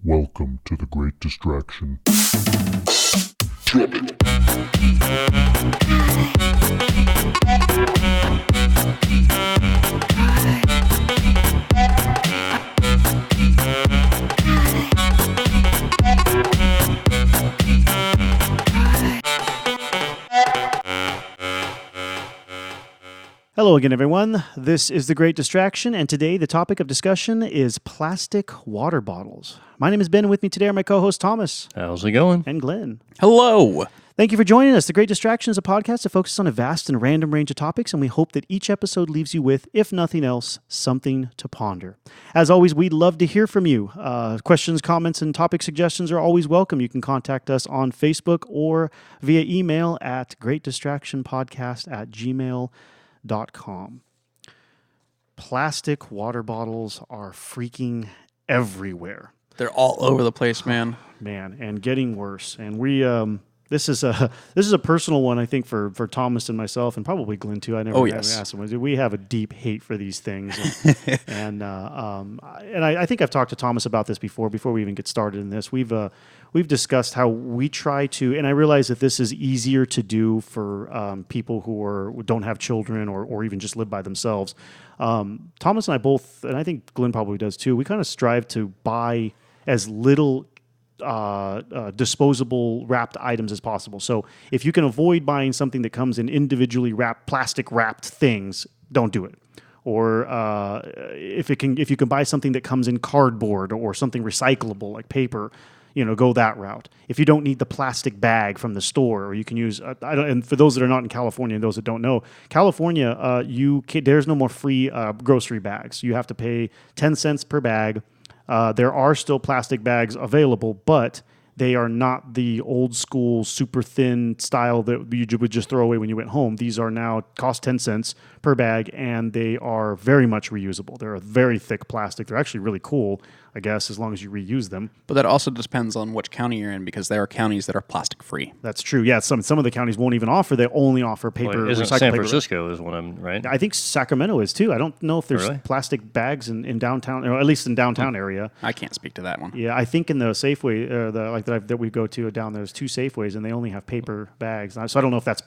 Welcome to the Great Distraction. Hello again, everyone. This is The Great Distraction, and today the topic of discussion is plastic water bottles. My name is Ben, and with me today are my co-hosts Thomas. How's it going? And Glenn. Hello. Thank you for joining us. The Great Distraction is a podcast that focuses on a vast and random range of topics, and we hope that each episode leaves you with, if nothing else, something to ponder. As always, we'd love to hear from you. Questions, comments, and topic suggestions are always welcome. You can contact us on Facebook or via email at greatdistractionpodcast@gmail.com. Plastic water bottles are freaking everywhere. They're all over the place, man. Man, and getting worse. And we this is a personal one, I think, for Thomas and myself, and probably Glenn too. I never asked him. We have a deep hate for these things, and I think I've talked to Thomas about this before we even get started in this. We've discussed how we try to, and I realize that this is easier to do for people who don't have children or even just live by themselves. Thomas and I both, and I think Glenn probably does too, we kind of strive to buy as little disposable wrapped items as possible. So if you can avoid buying something that comes in individually wrapped, plastic wrapped things, don't do it. Or if you can buy something that comes in cardboard or something recyclable like paper, go that route. If you don't need the plastic bag from the store, or you can use, and for those that are not in California and those that don't know, California, there's no more free grocery bags. You have to pay 10 cents per bag. There are still plastic bags available, but they are not the old school super thin style that you would just throw away when you went home. These are now cost 10 cents per bag, and they are very much reusable. They're a very thick plastic. They're actually really cool, I guess, as long as you reuse them. But that also depends on which county you're in, because there are counties that are plastic free. That's true. Yeah, some of the counties won't even offer. They only offer paper. Well, isn't recycled San paper. Francisco is one of them, right? I think Sacramento is too. I don't know if there's Really? plastic bags in downtown, or at least in downtown area. I can't speak to that one. Yeah, I think in the Safeway that we go to down there's two Safeways, and they only have paper bags. So I don't know if that's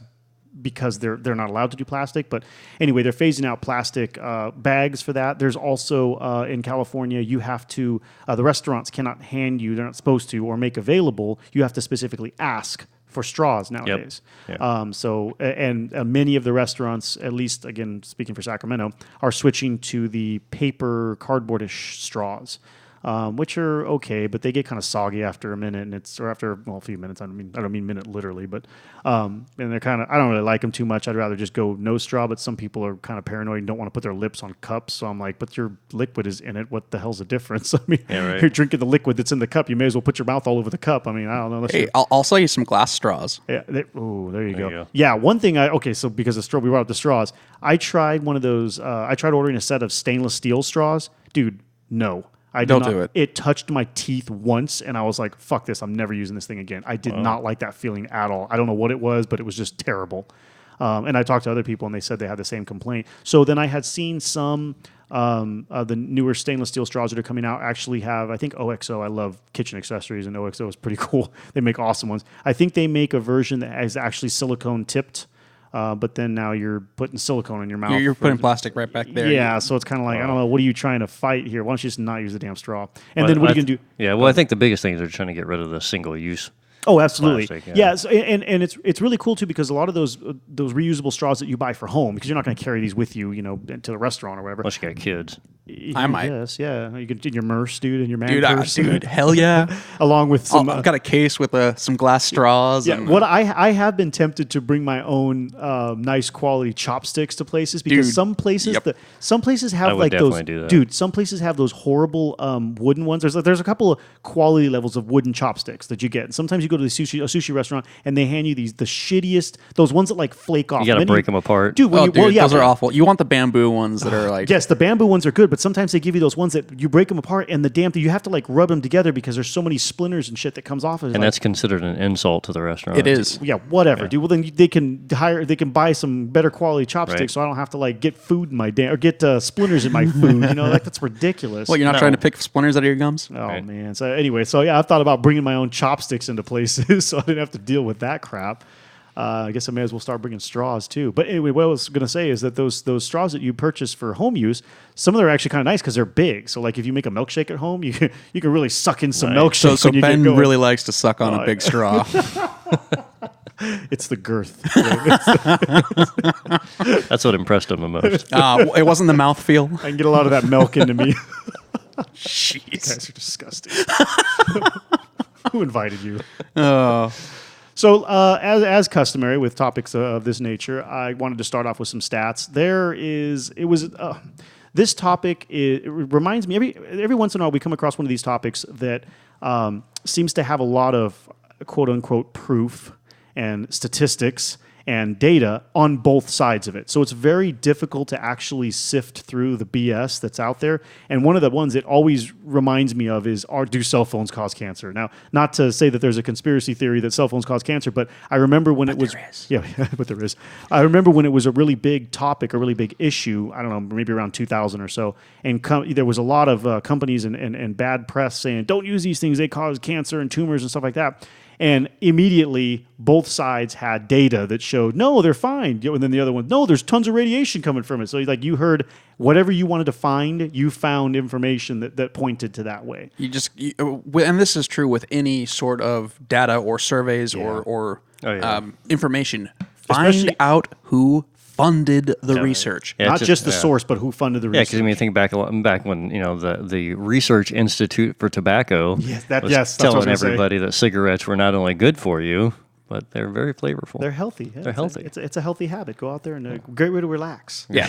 because they're not allowed to do plastic, but anyway, they're phasing out plastic bags for that. There's also in California, you have to the restaurants cannot hand you, they're not supposed to, or make available. You have to specifically ask for straws nowadays. Yep. And many of the restaurants, at least again speaking for Sacramento, are switching to the paper cardboardish straws. Which are okay, but they get kind of soggy after a minute, and after a few minutes. I don't mean minute literally, but and they're kind of, I don't really like them too much. I'd rather just go no straw. But some people are kind of paranoid and don't want to put their lips on cups. So I'm like, but your liquid is in it. What the hell's the difference? I mean, yeah, right. You're drinking the liquid that's in the cup. You may as well put your mouth all over the cup. I mean, I don't know. Hey, I'll sell you some glass straws. Yeah. There you go. Yeah. One thing so because of straw, we brought up the straws. I tried one of those. I tried ordering a set of stainless steel straws. Dude, no. Don't do it. It touched my teeth once, and I was like, fuck this. I'm never using this thing again. I did not like that feeling at all. I don't know what it was, but it was just terrible. And I talked to other people, and they said they had the same complaint. So then I had seen some the newer stainless steel straws that are coming out actually have, I think OXO. I love kitchen accessories, and OXO is pretty cool. They make awesome ones. I think they make a version that is actually silicone tipped. But then now you're putting silicone in your mouth. You're putting plastic right back there. Yeah, so it's kind of like, I don't know, what are you trying to fight here? Why don't you just not use the damn straw? And then what are you going to do? Yeah, well, I think the biggest thing is they're trying to get rid of the single-use. Oh, absolutely. Plastic, yeah. So, and it's really cool too, because a lot of those reusable straws that you buy for home, because you're not going to carry these with you, to the restaurant or whatever. Unless you got kids. I might. Yes, yeah. You could in your Merce, dude, in your man purse. Dude, hell yeah. Along with some. I've got a case with some glass straws. Yeah. What I have been tempted to bring my own nice quality chopsticks to places, because some places have like those. Dude, some places have those horrible wooden ones. There's a couple of quality levels of wooden chopsticks that you get. And sometimes you go to a sushi restaurant and they hand you the shittiest, those ones that like flake off. You got to break them apart. Dude, those are awful. You want the bamboo ones that are like... Yes, the bamboo ones are good, but sometimes they give you those ones that you break them apart and the damn thing, you have to like rub them together because there's so many splinters and shit that comes off of it. And that's considered an insult to the restaurant. It is. Yeah, whatever, dude. Well, then they can buy some better quality chopsticks, so I don't have to like get food in my or get splinters in my food. You know, like that's ridiculous. Well, you're not trying to pick splinters out of your gums? Oh man. So anyway, yeah, I've thought about bringing my own chopsticks into places, so I didn't have to deal with that crap. I guess I may as well start bringing straws too. But anyway, what I was going to say is that those straws that you purchase for home use, some of them are actually kind of nice because they're big. So like if you make a milkshake at home, you can really suck in some milkshake. So Ben really likes to suck on a big straw. It's the girth. That's what impressed him the most. It wasn't the mouthfeel. I can get a lot of that milk into me. Jeez. You guys are disgusting. Who invited you? Oh. So, as customary with topics of this nature, I wanted to start off with some stats. This topic it reminds me every once in a while we come across one of these topics that seems to have a lot of quote unquote proof and statistics and data on both sides of it. So it's very difficult to actually sift through the BS that's out there. And one of the ones it always reminds me of is, do cell phones cause cancer? Now, not to say that there's a conspiracy theory that cell phones cause cancer, but I remember when there is. Yeah, but there is. I remember when it was a really big topic, a really big issue, I don't know, maybe around 2000 or so, and there was a lot of companies and bad press saying, don't use these things, they cause cancer and tumors and stuff like that. And immediately, both sides had data that showed, no, they're fine. And then the other one, no, there's tons of radiation coming from it. So like you heard whatever you wanted to find, you found information that pointed to that way. And this is true with any sort of data or surveys or information. Find out who funded the research. Yeah, not just the source, but who funded the research. Yeah, because I mean, think back when the Research Institute for Tobacco was telling everybody that cigarettes were not only good for you, but they're very flavorful. They're healthy. Yeah, they're healthy. It's a healthy habit. Go out there and a great way to relax. Yeah.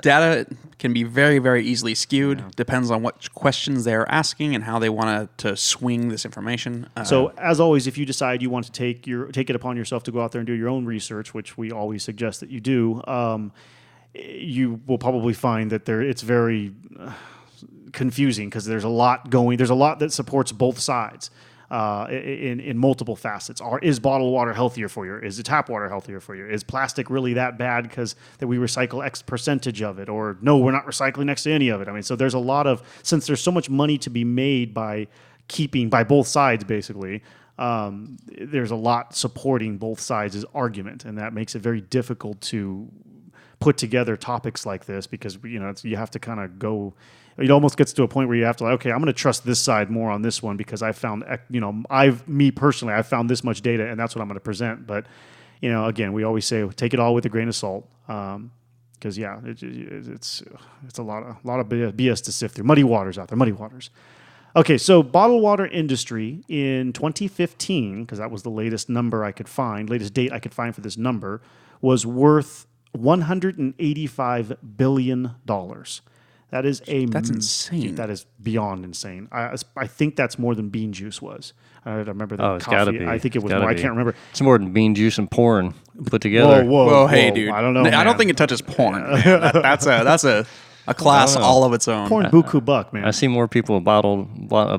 Data can be very, very easily skewed. Yeah. Depends on what questions they're asking and how they want to swing this information. So, as always, if you decide you want to take it upon yourself to go out there and do your own research, which we always suggest that you do, you will probably find that it's very confusing because there's a lot that supports both sides. In multiple facets. Is bottled water healthier for you? Is the tap water healthier for you? Is plastic really that bad because that we recycle X percentage of it? Or no, we're not recycling next to any of it. I mean, so there's a lot of, since there's so much money to be made by both sides, basically, there's a lot supporting both sides' argument, and that makes it very difficult to put together topics like this because, you have to kind of go. It almost gets to a point where you have to, okay, I'm going to trust this side more on this one because I found, I've found this much data and that's what I'm going to present. But, again, we always say take it all with a grain of salt because, it's a lot of BS to sift through. Muddy waters out there, muddy waters. Okay, so bottled water industry in 2015, because that was the latest date I could find for this number, was worth $185 billion. That's insane. That is beyond insane. I think that's more than bean juice was. I remember that. Oh, it's got to be. I think it was more. I can't remember. It's more than bean juice and porn put together. Whoa, hey, dude. I don't know. I don't think it touches porn. That's a class all of its own. Porn buku buck, man. I see more people with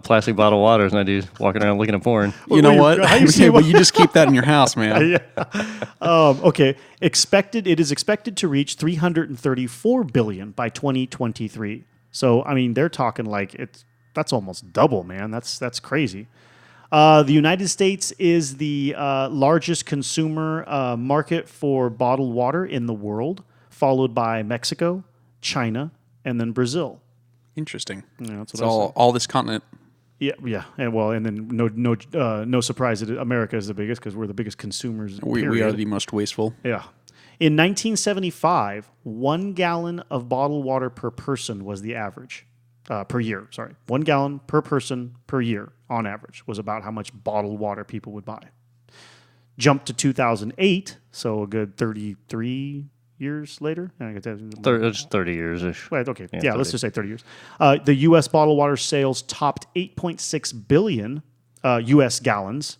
plastic bottled waters than I do walking around looking at porn. You know what? Well, you just keep that in your house, man. Yeah. Okay. It is expected to reach $334 billion by 2023. So, I mean, they're talking like that's almost double, man. That's crazy. The United States is the largest consumer market for bottled water in the world, followed by Mexico, China, and then Brazil. Interesting. Yeah, that's what all this continent. Yeah, and then no surprise that America is the biggest because we're the biggest consumers. We are the most wasteful. Yeah. In 1975, 1 gallon of bottled water per person was the average per year. Sorry, 1 gallon per person per year on average was about how much bottled water people would buy. Jumped to 2008, so a good 33 years later. It's 30 years-ish. Right, okay. Yeah, let's just say 30 years. The U.S. bottled water sales topped 8.6 billion U.S. gallons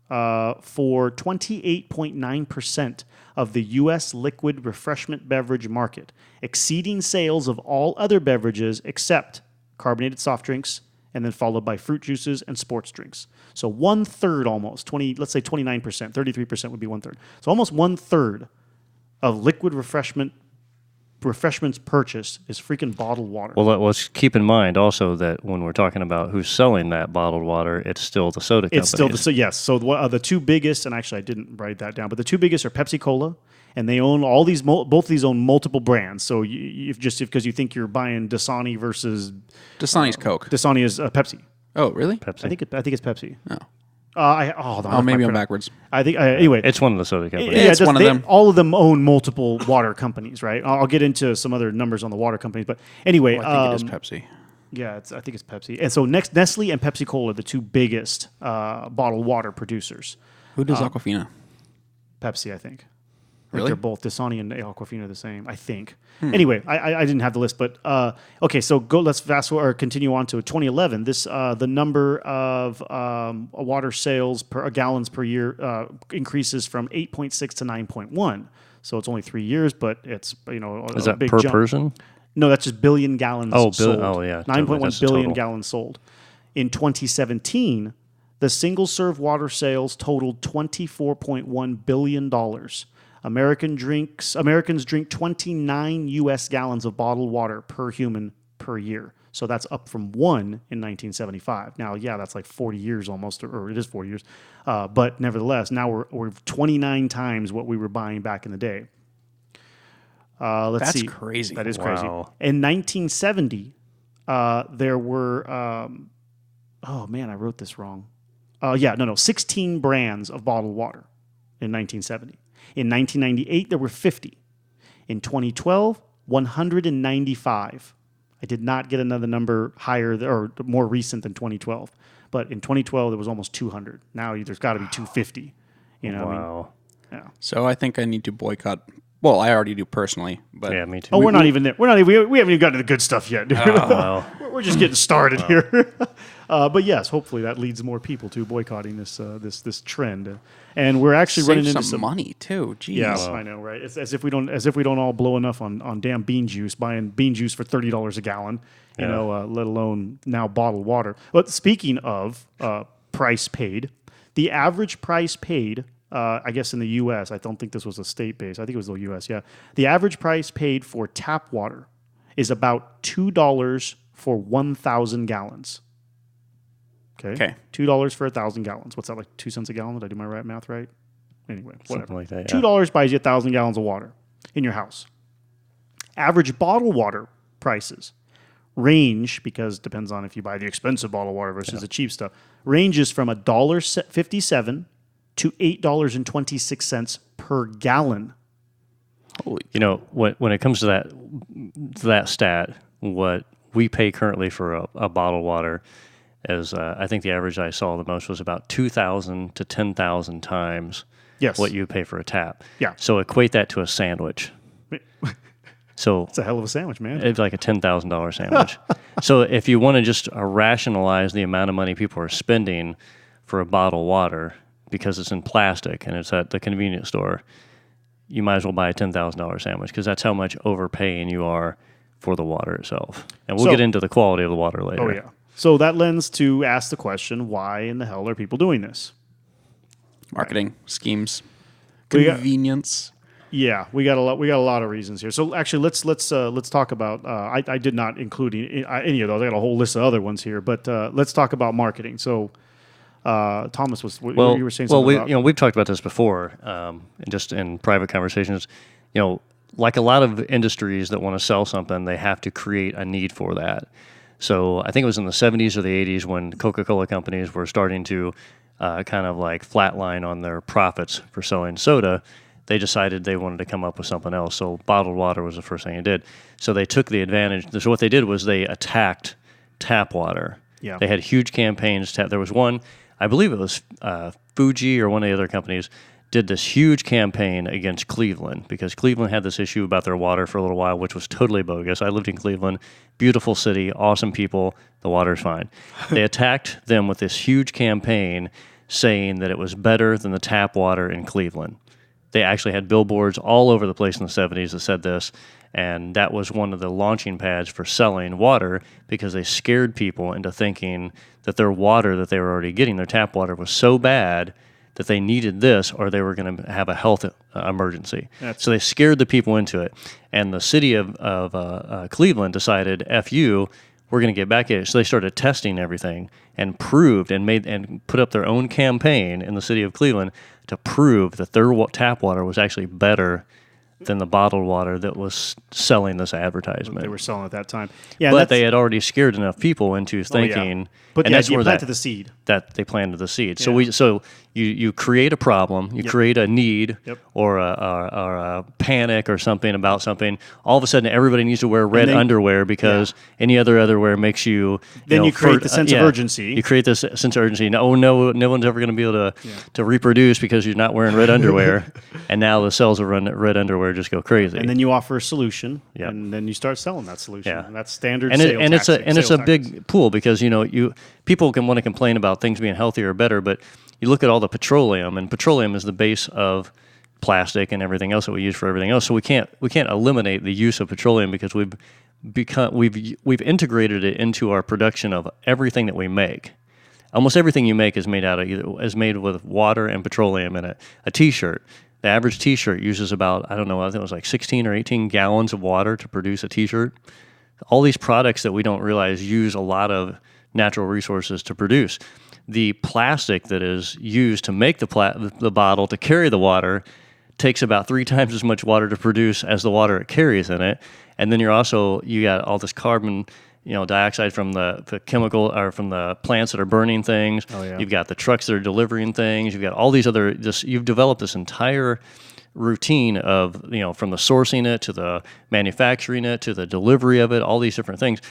for 28.9% of the U.S. liquid refreshment beverage market, exceeding sales of all other beverages except carbonated soft drinks, and then followed by fruit juices and sports drinks. So 1/3 almost, let's say 29%, 33% would be 1/3. So almost 1/3 of liquid refreshments purchased is freaking bottled water. Well, let's keep in mind also that when we're talking about who's selling that bottled water, it's still the soda companies. It's still yes. So the two biggest, and actually I didn't write that down, but the two biggest are Pepsi Cola, and they own all these. Both of these own multiple brands. So if because you think you're buying Dasani versus Dasani's Coke. Dasani is Pepsi. Oh, really? Pepsi. I think it's Pepsi. Oh. Maybe I'm backwards. I think anyway. It's one of the soda companies. Yeah, it's one of them. All of them own multiple water companies, right? I'll get into some other numbers on the water companies, but anyway, I think it is Pepsi. Yeah, I think it's Pepsi. And so next, Nestle and Pepsi Cola are the two biggest bottled water producers. Who does Aquafina? Pepsi, I think. Really? They're both Dasani and Aquafina are the same, I think. Anyway, I didn't have the list, but okay. So let's fast forward or continue on to 2011. The number of water sales per gallons per year increases from 8.6 to 9.1. So it's only 3 years, but it's Is a that big per jump. person? No, that's just billion gallons sold. Oh, yeah. 9.1 billion total. gallons sold. In 2017, the single-serve water sales totaled $24.1 billion. Americans drink 29 U.S. gallons of bottled water per human per year. So that's up from 1 in 1975. Now, yeah, that's like 40 years almost, or it is 40 years. But nevertheless, now we're 29 times what we were buying back in the day. Let's see. That's crazy. That is crazy. Wow. In 1970, there were, oh man, I wrote this wrong. 16 brands of bottled water in 1970. In 1998, there were 50. In 2012, 195. I did not get another number higher or more recent than 2012. But in 2012, there was almost 200. Now there's got to be 250. Wow. Yeah. So I think I need to boycott. Well, I already do personally, but Yeah, me too. Oh, we're not even there. We haven't even gotten to the good stuff yet. Dude. Wow. We're just getting started here. But yes, hopefully that leads more people to boycotting this trend. And we're actually running into some money too. Jeez. Yeah, I know, right? It's as if we don't all blow enough on damn bean juice, buying bean juice for $30 a gallon, let alone now bottled water. But speaking of price paid, the average price paid, I guess in the U.S., I don't think this was a state base. I think it was the U.S. Yeah, the average price paid for tap water is about $2 for 1,000 gallons. Okay. $2 for 1,000 gallons. What's that, like 2 cents a gallon? Did I do my math right? Anyway, whatever. Something like that, yeah. $2 buys you 1,000 gallons of water in your house. Average bottled water prices range, because it depends on if you buy the expensive bottled water versus the cheap stuff, ranges from $1.57 to $8.26 per gallon. Holy. When it comes to that stat, what we pay currently for a bottled water is, I think the average I saw the most was about 2,000 to 10,000 times what you pay for a tap. Yeah. So equate that to a sandwich. So it's a hell of a sandwich, man. It's like a $10,000 sandwich. So if you want to just rationalize the amount of money people are spending for a bottled water because it's in plastic and it's at the convenience store, you might as well buy a $10,000 sandwich because that's how much overpaying you are for the water itself. And we'll get into the quality of the water later. Oh, yeah. So that lends to ask the question, why in the hell are people doing this? Marketing schemes, convenience. Yeah, we got a lot of reasons here. So actually, let's talk about. I did not include any of those. I got a whole list of other ones here, but let's talk about marketing. So, Thomas you were saying something about. We've talked about this before, just in private conversations. Like a lot of industries that want to sell something, they have to create a need for that. So I think it was in the 70s or the 80s when Coca-Cola companies were starting to kind of like flatline on their profits for selling soda. They decided they wanted to come up with something else. So bottled water was the first thing they did. So they took the advantage. So what they did was they attacked tap water. Yeah. They had huge campaigns. There was one, I believe it was Fuji or one of the other companies, did this huge campaign against Cleveland because Cleveland had this issue about their water for a little while, which was totally bogus. I lived in Cleveland, beautiful city, awesome people, the water's fine. They attacked them with this huge campaign saying that it was better than the tap water in Cleveland. They actually had billboards all over the place in the 70s that said this, and that was one of the launching pads for selling water because they scared people into thinking that their water that they were already getting, their tap water, was so bad that they needed this or they were going to have a health emergency. So they scared the people into it. And the city of Cleveland decided, F you, we're going to get back at it. So they started testing everything and proved and put up their own campaign in the city of Cleveland to prove that their tap water was actually better than the bottled water that was selling this advertisement. They were selling at that time. Yeah, but they had already scared enough people into thinking. But and yeah, that's you where planted the seed. That they planted the seed. Yeah. So you create a problem, you create a need Yep. or a panic or something about something. All of a sudden, everybody needs to wear red underwear because any other underwear makes you. Then you create the sense of urgency. You create this sense of urgency. No one's ever going to be able to reproduce because you're not wearing red underwear. And now the sales of red underwear just go crazy. And then you offer a solution, and then you start selling that solution. Yeah. And that's standard. And sales it's a big pool because people can want to complain about things being healthier or better, but you look at all the petroleum, and petroleum is the base of plastic and everything else that we use for everything else. So we can't eliminate the use of petroleum because we've integrated it into our production of everything that we make. Almost everything you make is made with water and petroleum in it. A T-shirt. The average T-shirt uses about, I think it was like 16 or 18 gallons of water to produce a T-shirt. All these products that we don't realize use a lot of natural resources to produce. The plastic that is used to make the bottle to carry the water takes about 3 times as much water to produce as the water it carries in it. And then you got all this carbon dioxide from the chemical or from the plants that are burning things. Oh, yeah. You've got the trucks that are delivering things. You've got all these you've developed this entire routine of, from the sourcing it to the manufacturing it to the delivery of it, all these different things.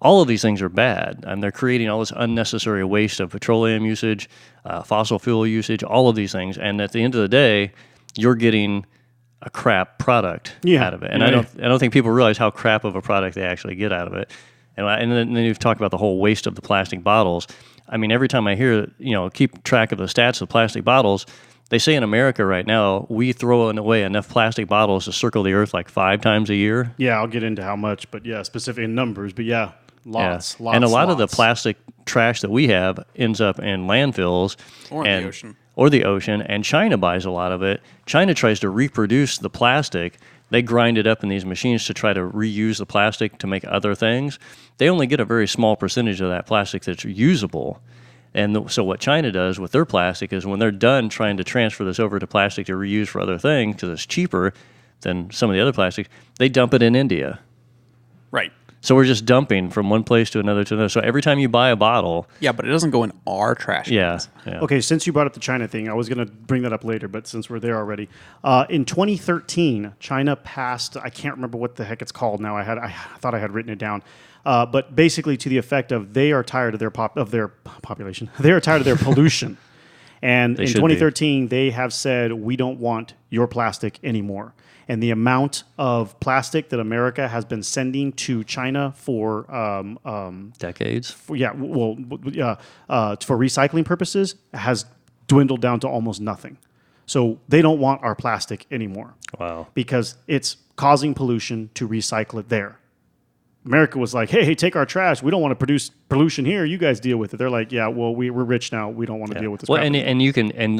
All of these things are bad, and they're creating all this unnecessary waste of petroleum usage, fossil fuel usage, all of these things. And at the end of the day, you're getting a crap product out of it. And I don't think people realize how crap of a product they actually get out of it. And then you've talked about the whole waste of the plastic bottles. I mean, every time I hear, keep track of the stats of plastic bottles, they say in America right now, we throw away enough plastic bottles to circle the earth like 5 times a year. Yeah, I'll get into how much, but specific in numbers. But lots. And a lot of the plastic trash that we have ends up in landfills. Or in the ocean. Or the ocean, and China buys a lot of it. China tries to reproduce the plastic. They grind it up in these machines to try to reuse the plastic to make other things. They only get a very small percentage of that plastic that's usable. And so what China does with their plastic is when they're done trying to transfer this over to plastic to reuse for other things, because it's cheaper than some of the other plastics, they dump it in India. Right. So we're just dumping from one place to another to another. So every time you buy a bottle... Yeah, but it doesn't go in our trash cans. Yeah. Okay, since you brought up the China thing, I was going to bring that up later, but since we're there already. In 2013, China passed, I can't remember what the heck it's called now. I thought I had written it down. But basically to the effect of they are tired of their population. They are tired of their pollution. And in 2013, they have said, we don't want your plastic anymore. And the amount of plastic that America has been sending to China for decades, for recycling purposes has dwindled down to almost nothing. So they don't want our plastic anymore. Wow! Because it's causing pollution to recycle it there. America was like, hey, take our trash. We don't want to produce pollution here. You guys deal with it. They're like, yeah, well, we're rich now. We don't want to deal with this. Well, and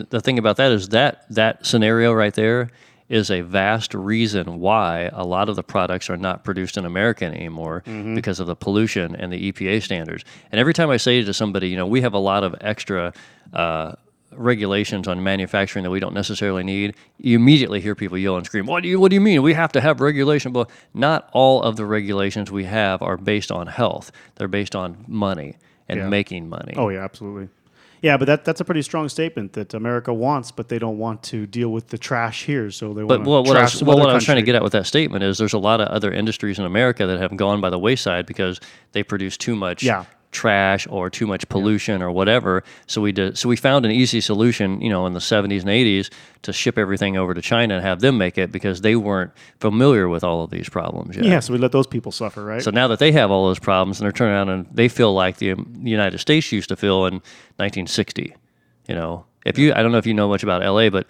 the thing about that is that scenario right there is a vast reason why a lot of the products are not produced in America anymore because of the pollution and the EPA standards. And every time I say to somebody, we have a lot of extra regulations on manufacturing that we don't necessarily need, you immediately hear people yell and scream, what do you mean? We have to have regulation. But not all of the regulations we have are based on health. They're based on money and making money. Oh, yeah, absolutely. Yeah, but that's a pretty strong statement that America wants, but they don't want to deal with the trash here, so they want to trash some other what I was country. trying to get at with that statement is there's a lot of other industries in America that have gone by the wayside because they produce too much trash or too much pollution or whatever. So we found an easy solution, in the 70s and 80s to ship everything over to China and have them make it because they weren't familiar with all of these problems yet. Yeah, so we let those people suffer, right? So now that they have all those problems and they're turning around and they feel like the United States used to feel in 1960. If you, I don't know if you know much about LA, but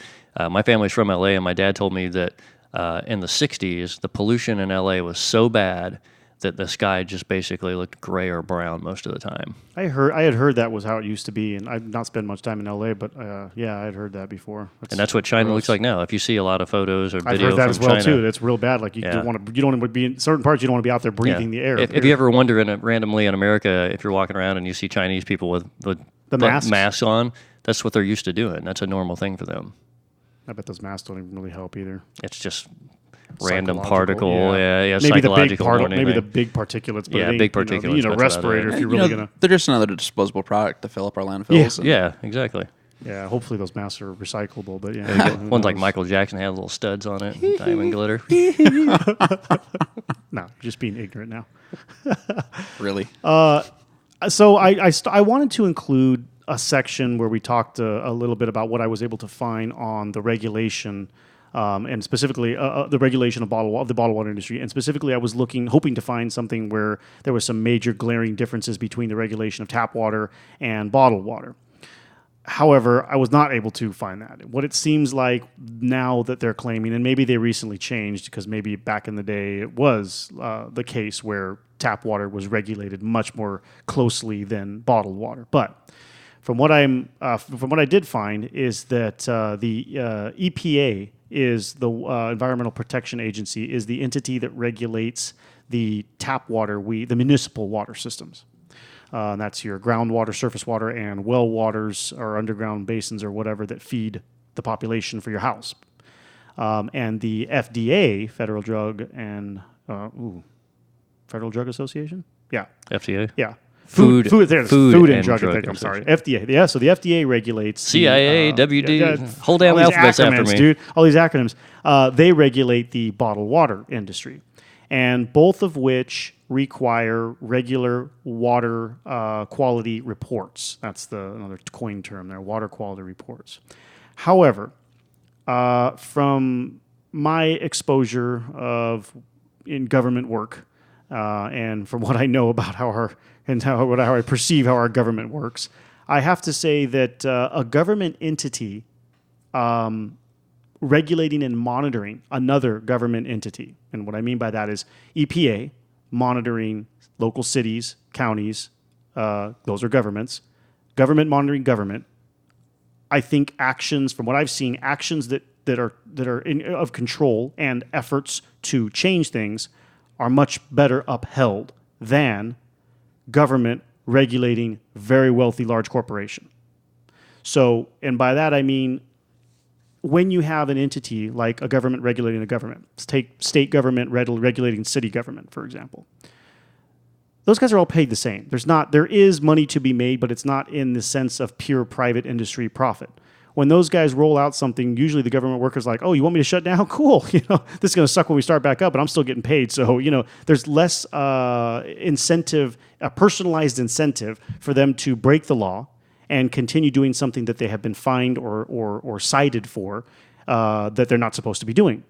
my family's from LA, and my dad told me that in the 60s, the pollution in LA was so bad that the sky just basically looked gray or brown most of the time. I had heard that was how it used to be, and I've not spent much time in LA, but yeah, I had heard that before. And that's what China looks like now. If you see a lot of photos or videos, I've heard that from as well China, too. That's real bad. Like you don't want to be in certain parts. You don't want to be out there breathing the air. If you ever wonder randomly in America, if you're walking around and you see Chinese people with the masks on, that's what they're used to doing. That's a normal thing for them. I bet those masks don't even really help either. It's just random particle, maybe psychological. Maybe the big particulates, but big particulates. You know, respirator. If you're really gonna, they're just another disposable product to fill up our landfills. Yeah, exacgly. Yeah, hopefully those masks are recyclable. But ones like Michael Jackson had little studs on it, diamond glitter. No, just being ignorant now. Really? So I wanted to include a section where we talked a little bit about what I was able to find on the regulation. And specifically the regulation of the bottled water industry. And specifically, I was hoping to find something where there was some major glaring differences between the regulation of tap water and bottled water. However, I was not able to find that. What it seems like now that they're claiming, and maybe they recently changed because maybe back in the day it was the case where tap water was regulated much more closely than bottled water. But from what I did find is that the EPA is the Environmental Protection Agency, is the entity that regulates the tap water, the municipal water systems. That's your groundwater, surface water, and well waters or underground basins or whatever that feed the population for your house. And the FDA, Federal Drug Association? Yeah. FDA? Yeah. Food and Drug Administration. I'm sorry. FDA. Yeah, so the FDA regulates CIA, WD, whole damn alphabet's after me. Dude, all these acronyms. They regulate the bottled water industry, and both of which require regular water quality reports. That's another coined term there, water quality reports. However, from my exposure in government work, and from what I know about how I perceive how our government works, I have to say that a government entity regulating and monitoring another government entity, and what I mean by that is EPA monitoring local cities, counties, those are governments, government monitoring government. I think actions, from what I've seen, actions that are of control and efforts to change things are much better upheld than government regulating very wealthy large corporation. So, and by that I mean when you have an entity like a government regulating a government, take state government regulating city government, for example. Those guys are all paid the same. There is money to be made, but it's not in the sense of pure private industry profit. When those guys roll out something, usually the government worker's like, oh, you want me to shut down? Cool. This is going to suck when we start back up, but I'm still getting paid. So, there's less incentive, a personalized incentive for them to break the law and continue doing something that they have been fined or cited for that they're not supposed to be doing.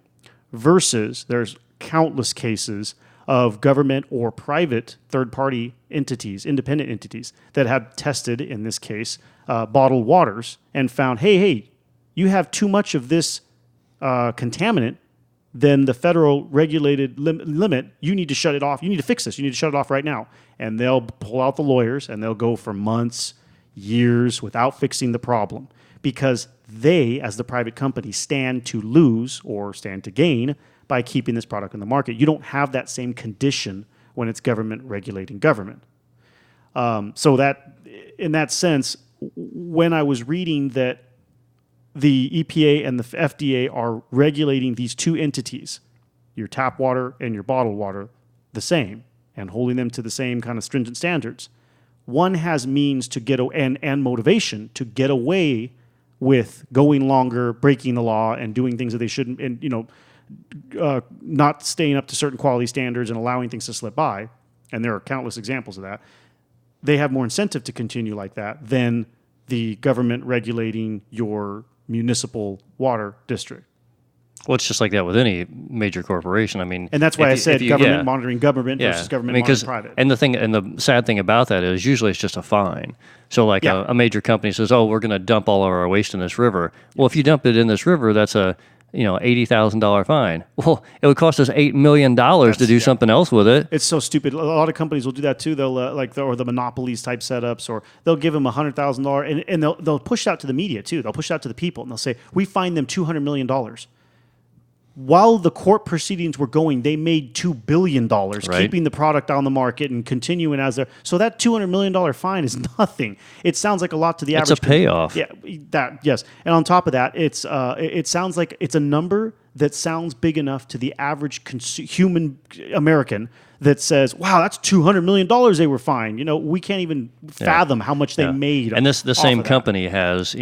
Versus there's countless cases of government or private third-party entities, independent entities, that have tested, in this case, bottled waters and found, hey, you have too much of this contaminant, then the federal regulated limit, you need to shut it off. You need to fix this. You need to shut it off right now. And they'll pull out the lawyers, and they'll go for months, years without fixing the problem because they, as the private company, stand to lose or stand to gain by keeping this product in the market. You don't have that same condition when it's government regulating government. So that, in that sense, when I was reading that the EPA and the FDA are regulating these two entities, your tap water and your bottled water, the same, and holding them to the same kind of stringent standards, one has means to get and motivation to get away with going longer, breaking the law, and doing things that they shouldn't, and not staying up to certain quality standards and allowing things to slip by. And there are countless examples of that. They have more incentive to continue like that than the government regulating your municipal water district. Well, it's just like that with any major corporation. I mean, And that's why I said government monitoring government yeah. versus government monitoring private. And the sad thing about that is usually it's just a fine. So like a major company says, oh, we're going to dump all of our waste in this river. Well, if you dump it in this river, that's a $80,000 fine. Well, it would cost us $8 million to do something else with it. It's so stupid. A lot of companies will do that too. They'll or the monopolies type setups, or they'll give them $100,000, and they'll push it out to the media too. They'll push it out to the people, and they'll say, we fined them $200 million. While the court proceedings were going, they made $2 billion, keeping the product on the market and continuing as their. So that $200 million fine is nothing. It sounds like a lot to the average. It's a payoff. Yeah, yes. And on top of that, it sounds like it's a number that sounds big enough to the average human American that says, wow, that's $200 million they were fined. We can't even fathom how much they made. And the same company has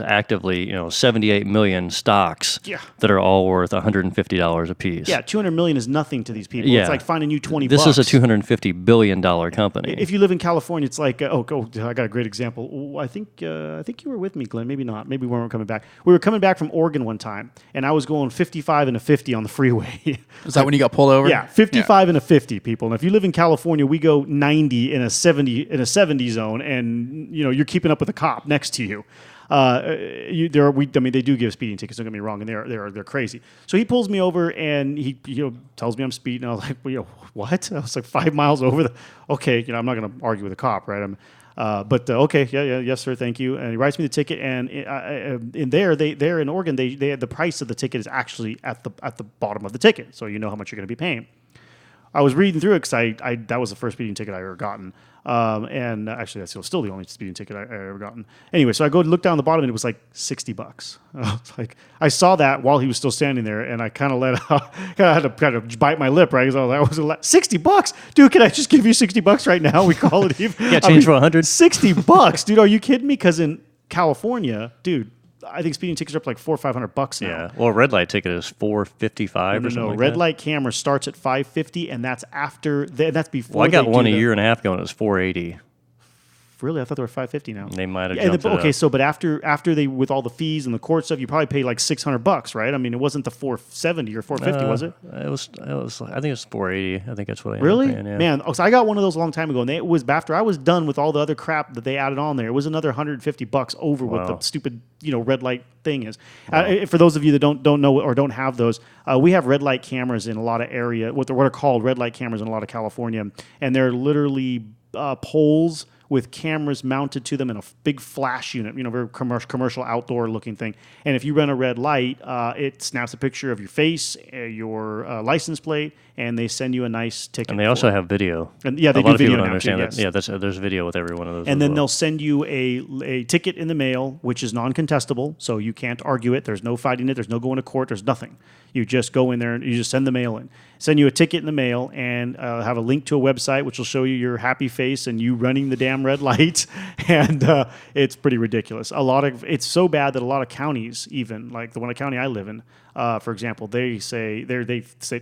actively, 78 million stocks that are all worth $150 a piece. Yeah, $200 million is nothing to these people. Yeah. It's like finding you $20. This is a $250 billion company. If you live in California, it's like, I got a great example. I think you were with me, Glenn. Maybe not. Maybe we weren't coming back. We were coming back from Oregon one time, and I was going 55 and a 50 on the freeway. Is that when you got pulled over? Yeah, 55 and a 50, people. And if you live in California, we go 90 in a 70 zone, and you're keeping up with a cop next to you. They do give speeding tickets. Don't get me wrong, and they're crazy. So he pulls me over and he tells me I'm speeding. I was like, what? I was like 5 miles over. Okay, I'm not going to argue with a cop, right? Okay, yes, sir, thank you. And he writes me the ticket, and they're in Oregon, they the price of the ticket is actually at the bottom of the ticket, so you know how much you're going to be paying. I was reading through it because that was the first speeding ticket I ever gotten. And actually, that's still the only speeding ticket I ever gotten. Anyway, so I go to look down the bottom, and it was like $60. I saw that while he was still standing there, and I kind of had to kind of bite my lip, right? Because I was like, $60, dude. Can I just give you $60 right now? We call it even. Yeah, change for 100. $60, dude. Are you kidding me? Because in California, dude, I think speeding tickets are up like $400 or $500 now. Yeah. Well, a red light ticket is $455 or something. Red light camera starts at $550, and that's that's before. Well, I got one a year and a half ago, and it was $480. Really, I thought they were $550 now. They might have jumped okay, so but after they with all the fees and the court stuff, you probably paid like $600, right? I mean, it wasn't the $470 or $450, was it? It was. I think it was $480. I think that's what I really ended up paying, man. So I got one of those a long time ago, and it was after I was done with all the other crap that they added on there. It was another $150 over what the stupid red light thing is. Wow. For those of you that don't know or don't have those, we have red light cameras in a lot of area. What are called red light cameras in a lot of California, and they're literally poles with cameras mounted to them in a big flash unit, very commercial outdoor looking thing. And if you run a red light, it snaps a picture of your face, your license plate, and they send you a nice ticket. And they also have video. And yeah, they do video people now understand too, that. yes. Yeah, there's video with every one of those. And then they'll send you a ticket in the mail, which is non-contestable, so you can't argue it. There's no fighting it. There's no going to court. There's nothing. You just go in there and you just send the mail in. Send you a ticket in the mail and have a link to a website which will show you your happy face and you running the damn red light. And it's pretty ridiculous. It's so bad that a lot of counties, even like the one county I live in, for example, they say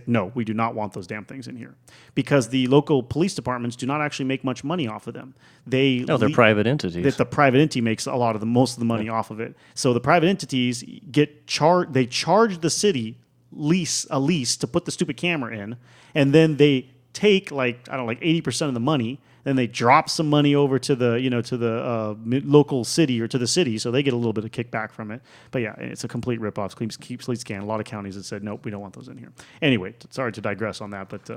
no, we do not want those damn things in here, because the local police departments do not actually make much money off of them. They're private entities. The private entity makes most of the money off of it. So the private entities get charged. They charge the city a lease to put the stupid camera in, and then they take like 80% of the money. Then they drop some money over to the local city or to the city, so they get a little bit of kickback from it. But yeah, it's a complete ripoff. Keep Sleet Scan. A lot of counties have said nope, we don't want those in here. Anyway, sorry to digress on that, but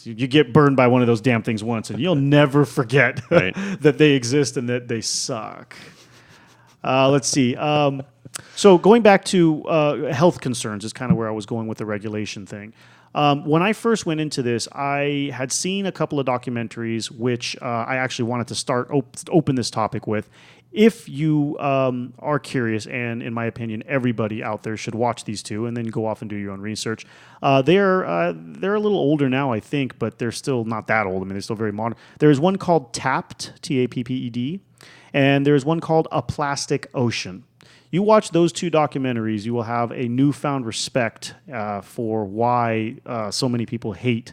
you get burned by one of those damn things once, and you'll never forget that they exist and that they suck. Let's see. So going back to health concerns is kind of where I was going with the regulation thing. When I first went into this, I had seen a couple of documentaries which I actually wanted to open this topic with. If you are curious, and in my opinion, everybody out there should watch these two and then go off and do your own research. They're a little older now, I think, but they're still not that old. I mean, they're still very modern. There's one called Tapped, Tapped, and there's one called A Plastic Ocean. You watch those two documentaries, you will have a newfound respect for why so many people hate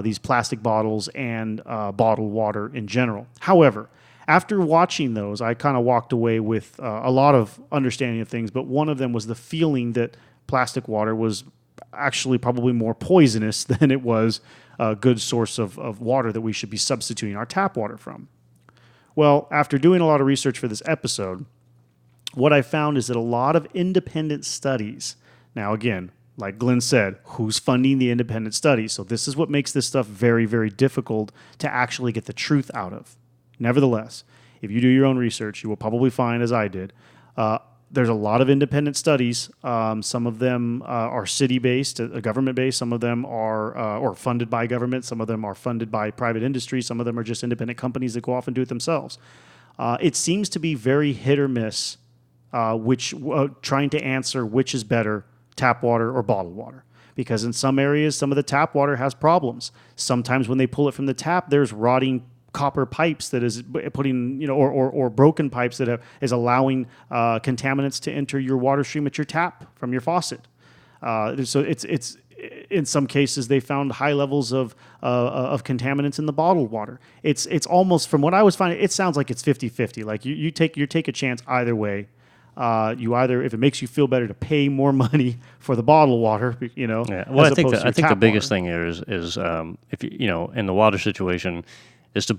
these plastic bottles and bottled water in general. However, After watching those, I kind of walked away with a lot of understanding of things, but one of them was the feeling that plastic water was actually probably more poisonous than it was a good source of water that we should be substituting our tap water from. Well, after doing a lot of research for this episode, what I found is that a lot of independent studies, now again, like Glenn said, who's funding the independent studies? So this is what makes this stuff very, very difficult to actually get the truth out of. Nevertheless, if you do your own research, you will probably find, as I did, there's a lot of independent studies. Some of them are city-based, government-based. Some of them are or funded by government. Some of them are funded by private industry. Some of them are just independent companies that go off and do it themselves. It seems to be very hit or miss, trying to answer which is better, tap water or bottled water. Because in some areas, some of the tap water has problems. Sometimes when they pull it from the tap, there's rotting copper pipes that is putting, or broken pipes that is allowing contaminants to enter your water stream at your tap from your faucet. So it's in some cases they found high levels of contaminants in the bottled water. It's almost, from what I was finding, it sounds like it's 50-50. Like you take a chance either way. You either, if it makes you feel better to pay more money for the bottled water, Yeah. Well, I think the biggest thing here is if in the water situation is to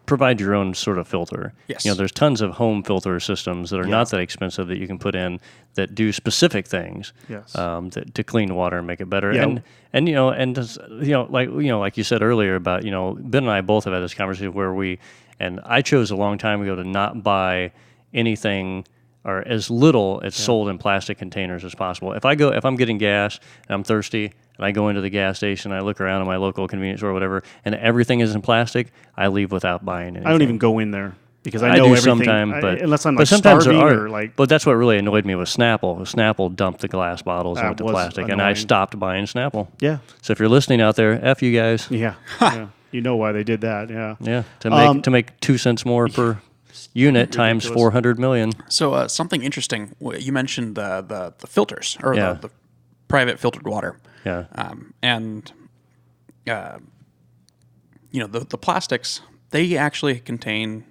provide your own sort of filter. Yes. There's tons of home filter systems that are not that expensive that you can put in that do specific things. Yes. To clean water and make it better. Yeah. Like you said earlier about Ben and I both have had this conversation and I chose a long time ago to not buy anything or as little as sold in plastic containers as possible. If I'm getting gas and I'm thirsty and I go into the gas station, I look around in my local convenience store or whatever, and everything is in plastic, I leave without buying anything. I don't even go in there because I know do everything. Sometimes, unless I'm but sometimes starving there are. or But that's what really annoyed me with Snapple. Snapple dumped the glass bottles That into was plastic, and annoying. I stopped buying Snapple. Yeah. So if you're listening out there, F you guys. Yeah. Yeah. You know why they did that. Yeah. Yeah. To make 2 cents more per unit times 400 million. So something interesting. You mentioned the filters or the private filtered water. Yeah. The plastics, they actually contain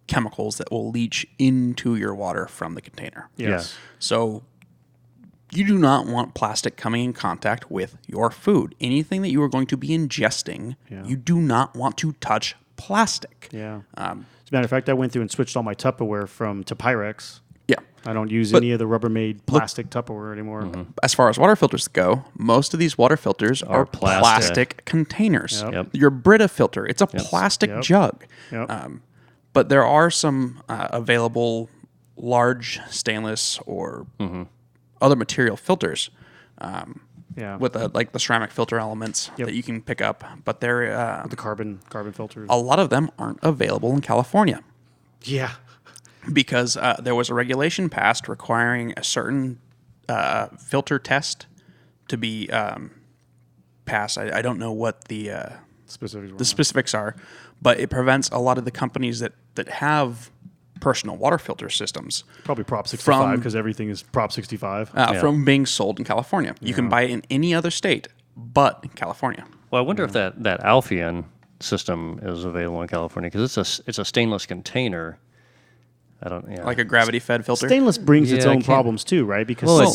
chemicals that will leach into your water from the container. Yes. So you do not want plastic coming in contact with your food. Anything that you are going to be ingesting, you do not want to touch plastic. Yeah. As a matter of fact, I went through and switched all my Tupperware to Pyrex. Yeah. I don't use any of the Rubbermaid plastic Tupperware anymore. Mm-hmm. As far as water filters go, most of these water filters are plastic containers. Yep. Your Brita filter, it's a plastic jug. Yep. But there are some available large stainless or other material filters with the ceramic filter elements that you can pick up. But they're The carbon filters. a lot of them aren't available in California. Yeah. Because there was a regulation passed requiring a certain filter test to be passed. I don't know what the specifics are, but it prevents a lot of the companies that have personal water filter systems. Probably Prop 65 because everything is Prop 65. From being sold in California. You can buy it in any other state but in California. Well, I wonder if that Alfian system is available in California because it's a stainless container. I don't. Yeah. Like a gravity-fed filter. Stainless brings its own problems too, right? Because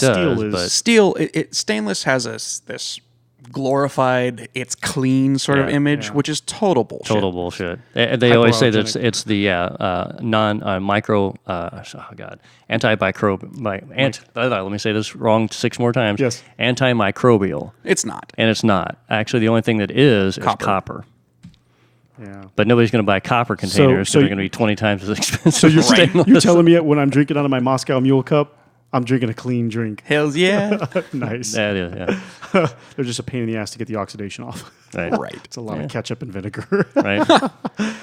stainless has this glorified, it's clean sort of image, which is total bullshit. Total bullshit. They always say that it's the antimicrobial. Let me say this wrong 6 more times. Yes. Antimicrobial. It's not. And it's not. Actually, the only thing that is copper. Yeah. But nobody's going to buy copper containers, so they're going to be 20 times as expensive. So you're telling me when I'm drinking out of my Moscow Mule cup, I'm drinking a clean drink. Hells yeah. Nice. That is, yeah. They're just a pain in the ass to get the oxidation off. Right. It's a lot of ketchup and vinegar. Right.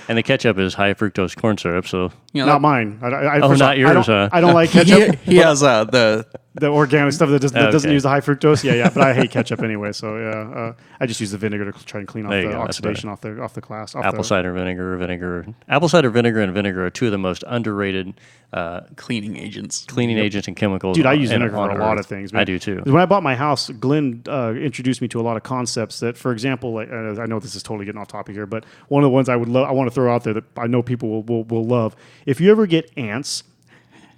And the ketchup is high fructose corn syrup, so... Not mine. Not yours, I don't like ketchup. He has the The organic stuff that doesn't Okay. use the high fructose. Yeah. But I hate ketchup anyway, so yeah. I just use the vinegar to try and clean off There you the go, that's oxidation off the glass. Apple cider vinegar. Apple cider vinegar and vinegar are two of the most underrated Cleaning agents. cleaning agents and chemicals. Dude, I use on vinegar for a lot Earth. of things. Man. I do too. When I bought my house, Glenn introduced me to a lot of concepts that, for example, like, I know this is totally getting off topic here, but one of the ones I want to throw out there that I know people will love. If you ever get ants,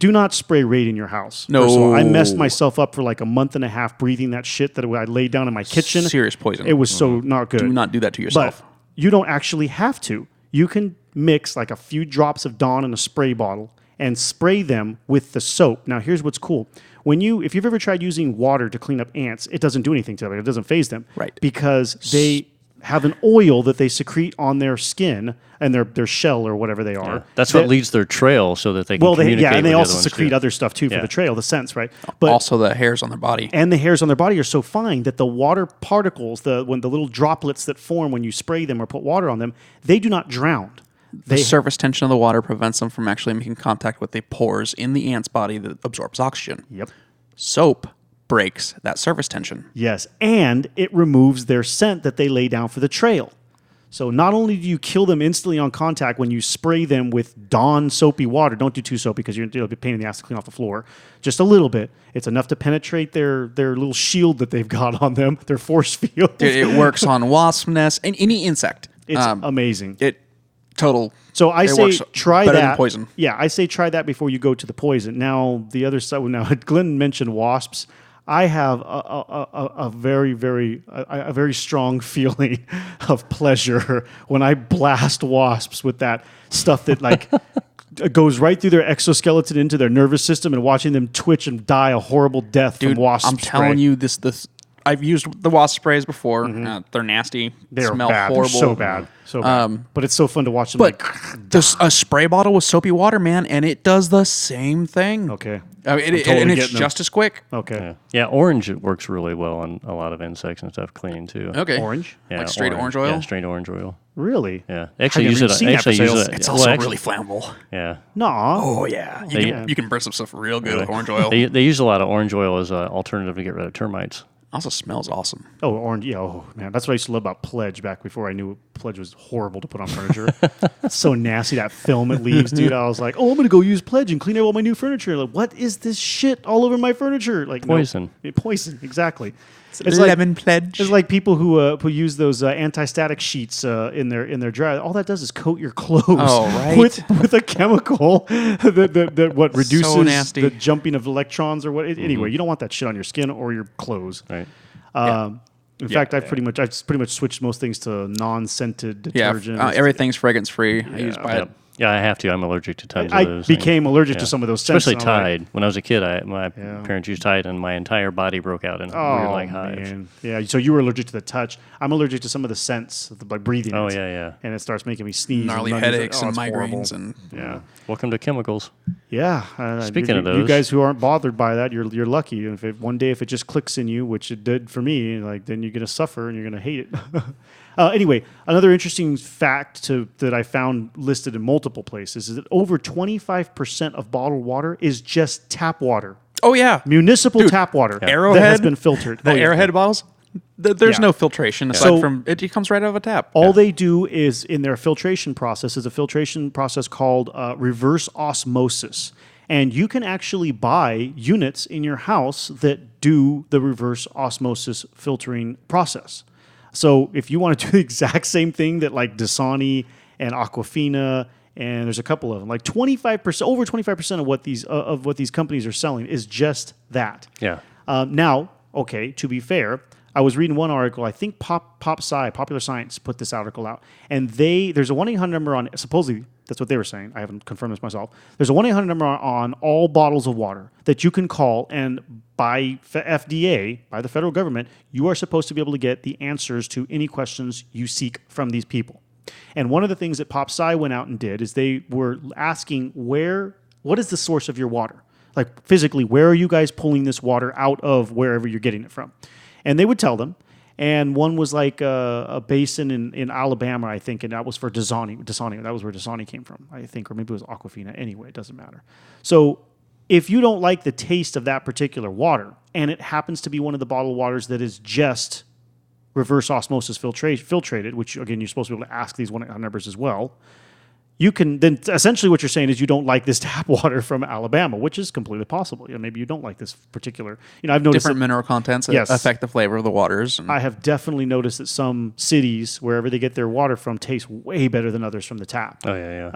do not spray Raid in your house. No. First of all, I messed myself up for like a month and a half breathing that shit that I laid down in my kitchen. Serious poison. It was so not good. Do not do that to yourself. But you don't actually have to. You can mix like a few drops of Dawn in a spray bottle and spray them with the soap. Now, here's what's cool. If you've ever tried using water to clean up ants, it doesn't do anything to them. It doesn't phase them. Right. Because they have an oil that they secrete on their skin and their shell or whatever they are. That's what leads their trail so that they can communicate and with they the also other ones, secrete too. other stuff too for Yeah. the trail, the scents, right? But Also the hairs on their body. and the hairs on their body are so fine that the water particles, when the little droplets that form when you spray them or put water on them, they do not drown. The surface tension of the water prevents them from actually making contact with the pores in the ant's body that absorbs oxygen. Yep. Soap breaks that surface tension. Yes, and it removes their scent that they lay down for the trail. So not only do you kill them instantly on contact when you spray them with Dawn soapy water, don't do too soapy because it'll be a pain in the ass to clean off the floor. Just a little bit. It's enough to penetrate their little shield that they've got on them, their force field. It works on wasp nests and any insect. It's amazing. So I say works try better that. than poison. Yeah, I say try that before you go to the poison. Now the other side. Now Glenn mentioned wasps. I have a very strong feeling of pleasure when I blast wasps with that stuff that like goes right through their exoskeleton into their nervous system and watching them twitch and die a horrible death Dude, from wasp I'm spray. telling you, this I've used the wasp sprays before. They're nasty. They're smell bad. horrible. They're so bad. So bad. But it's so fun to watch them. But like, a spray bottle with soapy water, man, and it does the same thing. okay. I mean, I'm totally and it's getting them. just as quick. Okay. Yeah, orange works really well on a lot of insects and stuff cleaning too. Okay. Orange? Yeah, Like straight orange oil? Yeah, straight orange oil. Really? Yeah, they actually I've use never it. seen They that for actually use sales. it. It's well, also actually- really flammable. Yeah. Nah. Oh yeah, you can burn some stuff real good with orange oil. They use a lot of orange oil as an alternative to get rid of termites. Also smells awesome. Oh, orange. Yeah. Oh, man. That's what I used to love about Pledge back before I knew Pledge was horrible to put on furniture. It's so nasty, that film it leaves, dude. I was like, oh, I'm going to go use Pledge and clean out all my new furniture. Like, what is this shit all over my furniture? Like Poison. No, poison. Exactly. It's lemon pledge. It's like people who use those anti-static sheets in their dryer. All that does is coat your clothes right. with a chemical that what reduces nasty. the jumping of electrons or what. Anyway, you don't want that shit on your skin or your clothes. Right. In fact, I've pretty much switched most things to non-scented Yeah, detergent. everything's fragrance free. I use by Yep. Yeah, I have to. I'm allergic to tons I of those. became allergic to some of those scents. Especially and I'm like, Tide. When I was a kid, my parents used Tide, and my entire body broke out in weird like hives. man. Yeah, so you were allergic to the touch. I'm allergic to some of the scents, like breathing. Oh it. yeah. And it starts making me sneeze. gnarly and runny. headaches Oh, and it's horrible. migraines and Yeah. Welcome to chemicals. Yeah. Speaking of you those- guys who aren't bothered by that, you're lucky. And if one day if it just clicks in you, which it did for me, like then you're gonna suffer and you're gonna hate it. Anyway, another interesting fact that I found listed in multiple places is that over 25% of bottled water is just tap water, oh yeah, municipal tap water Arrowhead that has been filtered. The Oh, yeah. Arrowhead bottles. There's Yeah. no filtration aside So- from it comes right out of a tap. All they do is in their filtration process is a filtration process called reverse osmosis. And you can actually buy units in your house that do the reverse osmosis filtering process. So if you want to do the exact same thing that like Dasani and Aquafina and there's a couple of them, like 25%, over 25% of what these companies are selling is just that. Yeah. Now, okay, to be fair, I was reading one article. I think Popular Science put this article out, and there's a 1-800 number on. Supposedly, that's what they were saying. I haven't confirmed this myself. There's a 1-800 number on all bottles of water that you can call, and by FDA, by the federal government, you are supposed to be able to get the answers to any questions you seek from these people. And one of the things that PopSci went out and did is they were asking what is the source of your water? Like physically, where are you guys pulling this water out of wherever you're getting it from? And they would tell them. And one was like a basin in Alabama, I think, and that was for Dasani. That was where Dasani came from, I think, or maybe it was Aquafina. Anyway, it doesn't matter. So if you don't like the taste of that particular water, and it happens to be one of the bottled waters that is just reverse osmosis filtrated, which again, you're supposed to be able to ask these 1-800 numbers as well. You can then essentially what you're saying is you don't like this tap water from Alabama, which is completely possible. Maybe you don't like this particular. I've noticed different mineral contents affect the flavor of the waters. I have definitely noticed that some cities, wherever they get their water from, taste way better than others from the tap. Oh yeah.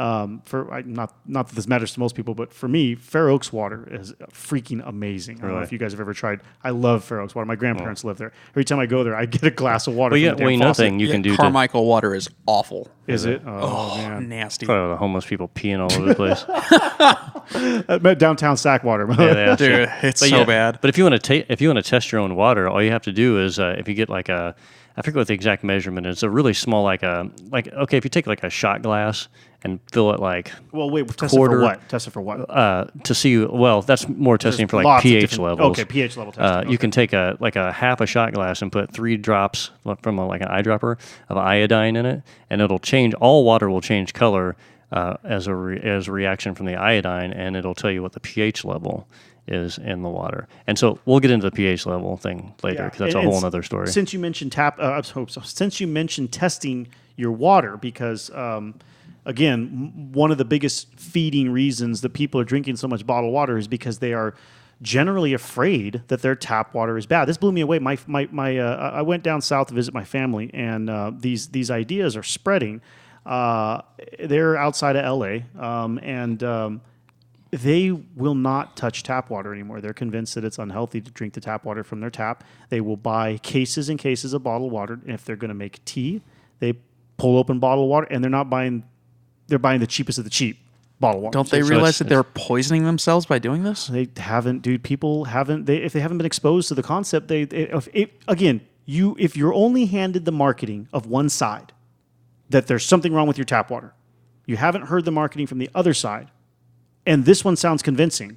Not that this matters to most people, but for me, Fair Oaks water is freaking amazing. I don't know if you guys have ever tried. I love Fair Oaks water. My grandparents live there. Every time I go there, I get a glass of water. Well, nothing you can do. Carmichael water is awful. Is it? Oh, man. Nasty. Probably the homeless people peeing all over the place. Downtown Sackwater. Dude, it's so bad. But if you want to test your own water, all you have to do is if you get like I forget what the exact measurement is. It's a really small if you take like a shot glass and fill it like test it for what? Test it for what? To see. Well, that's more testing for like pH levels. Okay, pH level testing. You can take a half a shot glass and put 3 drops from like an eyedropper of iodine in it, and it'll change. All water will change color as a reaction from the iodine, and it'll tell you what the pH level is in the water. And so we'll get into the pH level thing later because that's a whole other story. Since you mentioned since you mentioned testing your water, because again, one of the biggest feeding reasons that people are drinking so much bottled water is because they are generally afraid that their tap water is bad. This blew me away. I went down south to visit my family, and these ideas are spreading. They're outside of LA, and they will not touch tap water anymore. They're convinced that it's unhealthy to drink the tap water from their tap. They will buy cases and cases of bottled water. And if they're going to make tea, they pull open bottled water, and they're buying the cheapest of the cheap bottled water. Don't they realize that they're poisoning themselves by doing this? They haven't, dude. People haven't. If they haven't been exposed to the concept, if you're only handed the marketing of one side, that there's something wrong with your tap water, you haven't heard the marketing from the other side, and this one sounds convincing,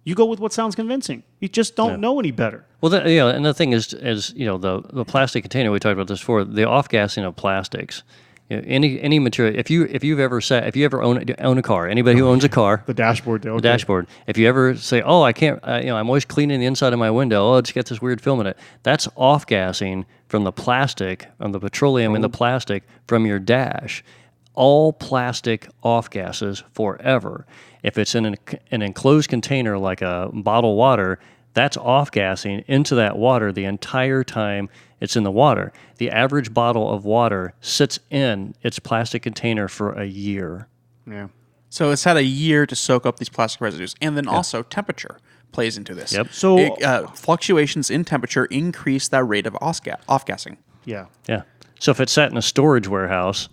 you go with what sounds convincing. You just don't know any better. Well, and the thing is the plastic container, we talked about this before, the off-gassing of plastics. Any material. If you ever own a car, anybody who owns a car, the dashboard. Okay. The dashboard. If you ever say, "Oh, I can't," I'm always cleaning the inside of my window. Oh, it's got this weird film in it. That's off gassing from the plastic, the petroleum in the plastic from your dash. All plastic off gases forever. If it's in an enclosed container like a bottled water, that's off gassing into that water the entire time it's in the water. The average bottle of water sits in its plastic container for a year. Yeah. So it's had a year to soak up these plastic residues. And then also temperature plays into this. Yep. So fluctuations in temperature increase that rate of off-gassing. Yeah. Yeah. So if it sat in a storage warehouse,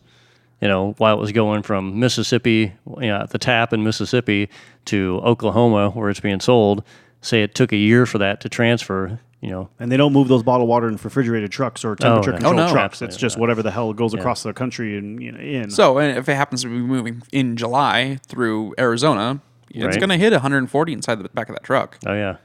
while it was going from Mississippi, the tap in Mississippi to Oklahoma where it's being sold, say it took a year for that to transfer, And they don't move those bottled water in refrigerated trucks or temperature-controlled trucks. It's just whatever the hell goes across the country and in. So if it happens to be moving in July through Arizona, it's going to hit 140 inside the back of that truck. Oh yeah.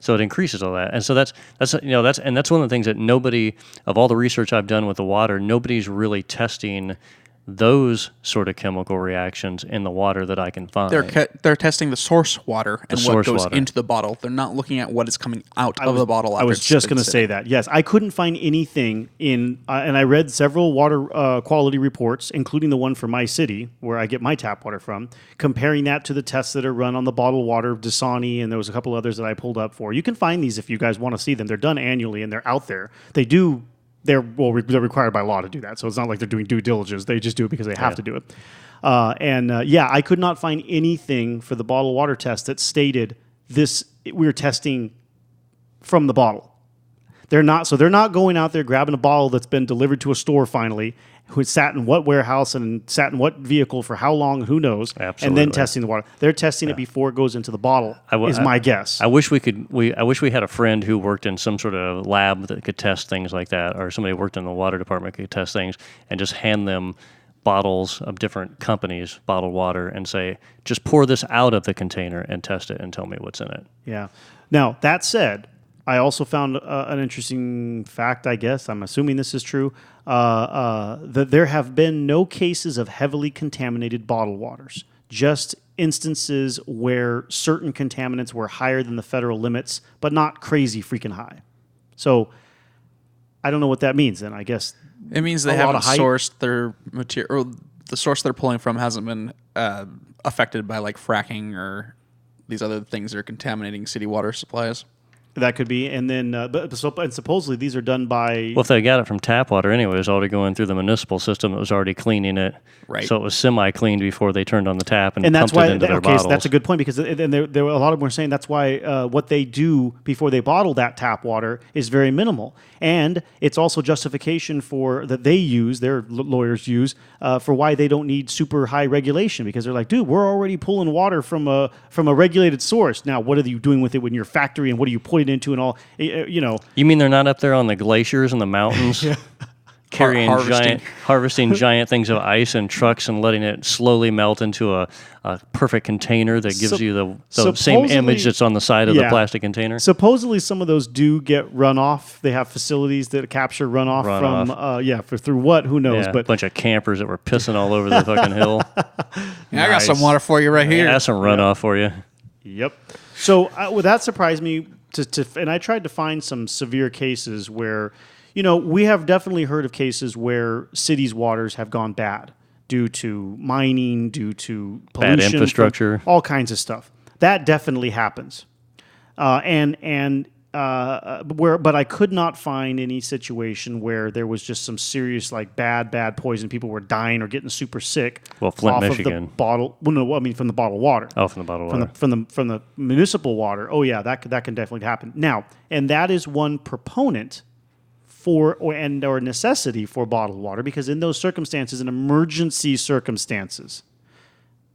So it increases all that, and so that's one of the things that nobody, of all the research I've done with the water, nobody's really testing those sort of chemical reactions in the water that I can find. They're testing the source water and what goes into the bottle. They're not looking at what is coming out of the bottle. I was just going to say that. Yes, I couldn't find anything in, and I read several water quality reports, including the one for my city, where I get my tap water from, comparing that to the tests that are run on the bottled water, Dasani, and there was a couple others that I pulled up for. You can find these if you guys want to see them. They're done annually, and they're out there. They're required by law to do that, so it's not like they're doing due diligence. They just do it because they have to do it. I could not find anything for the bottled water test that stated this. We're testing from the bottle. They're not going out there grabbing a bottle that's been delivered to a store finally, who sat in what warehouse and sat in what vehicle for how long, who knows, and then testing the water. They're testing it before it goes into the bottle, is my guess. I wish we had a friend who worked in some sort of lab that could test things like that, or somebody who worked in the water department could test things and just hand them bottles of different companies, bottled water, and say, just pour this out of the container and test it and tell me what's in it. Yeah. Now, that said, I also found an interesting fact, I guess. I'm assuming this is true, that there have been no cases of heavily contaminated bottled waters, just instances where certain contaminants were higher than the federal limits, but not crazy freaking high. So I don't know what that means then. I guess it means they haven't sourced their material, or the source they're pulling from hasn't been affected by like fracking or these other things that are contaminating city water supplies. That could be, and then and supposedly these are done by. Well, if they got it from tap water anyway, it was already going through the municipal system. It was already cleaning it, right? So it was semi-cleaned before they turned on the tap and that's pumped why, it into their bottles. So that's a good point, because and there were a lot of them were saying that's why what they do before they bottle that tap water is very minimal, and it's also justification for that they use, their lawyers use, for why they don't need super high regulation, because they're like, dude, we're already pulling water from a regulated source. Now, what are you doing with it when your factory, and what are you putting into and all? You mean they're not up there on the glaciers and the mountains? Yeah. Carrying harvesting giant things of ice in trucks and letting it slowly melt into a perfect container that gives you the same image that's on the side of the plastic container. Supposedly, some of those do get runoff. They have facilities that capture runoff from through what? Who knows? But a bunch of campers that were pissing all over the fucking hill. I got some water for you right here. I got some runoff for you. Yep. So that surprised me. And I tried to find some severe cases where, we have definitely heard of cases where cities' waters have gone bad due to mining, due to pollution, bad infrastructure, all kinds of stuff. That definitely happens. But I could not find any situation where there was just some serious, like bad poison. People were dying or getting super sick. Well, Flint, off Michigan. Of the bottle. Well, no, I mean from the bottled water. Oh, from the bottled water. From the municipal water. Oh yeah, that can definitely happen. Now, and that is one proponent or necessity for bottled water, because in those circumstances, in emergency circumstances,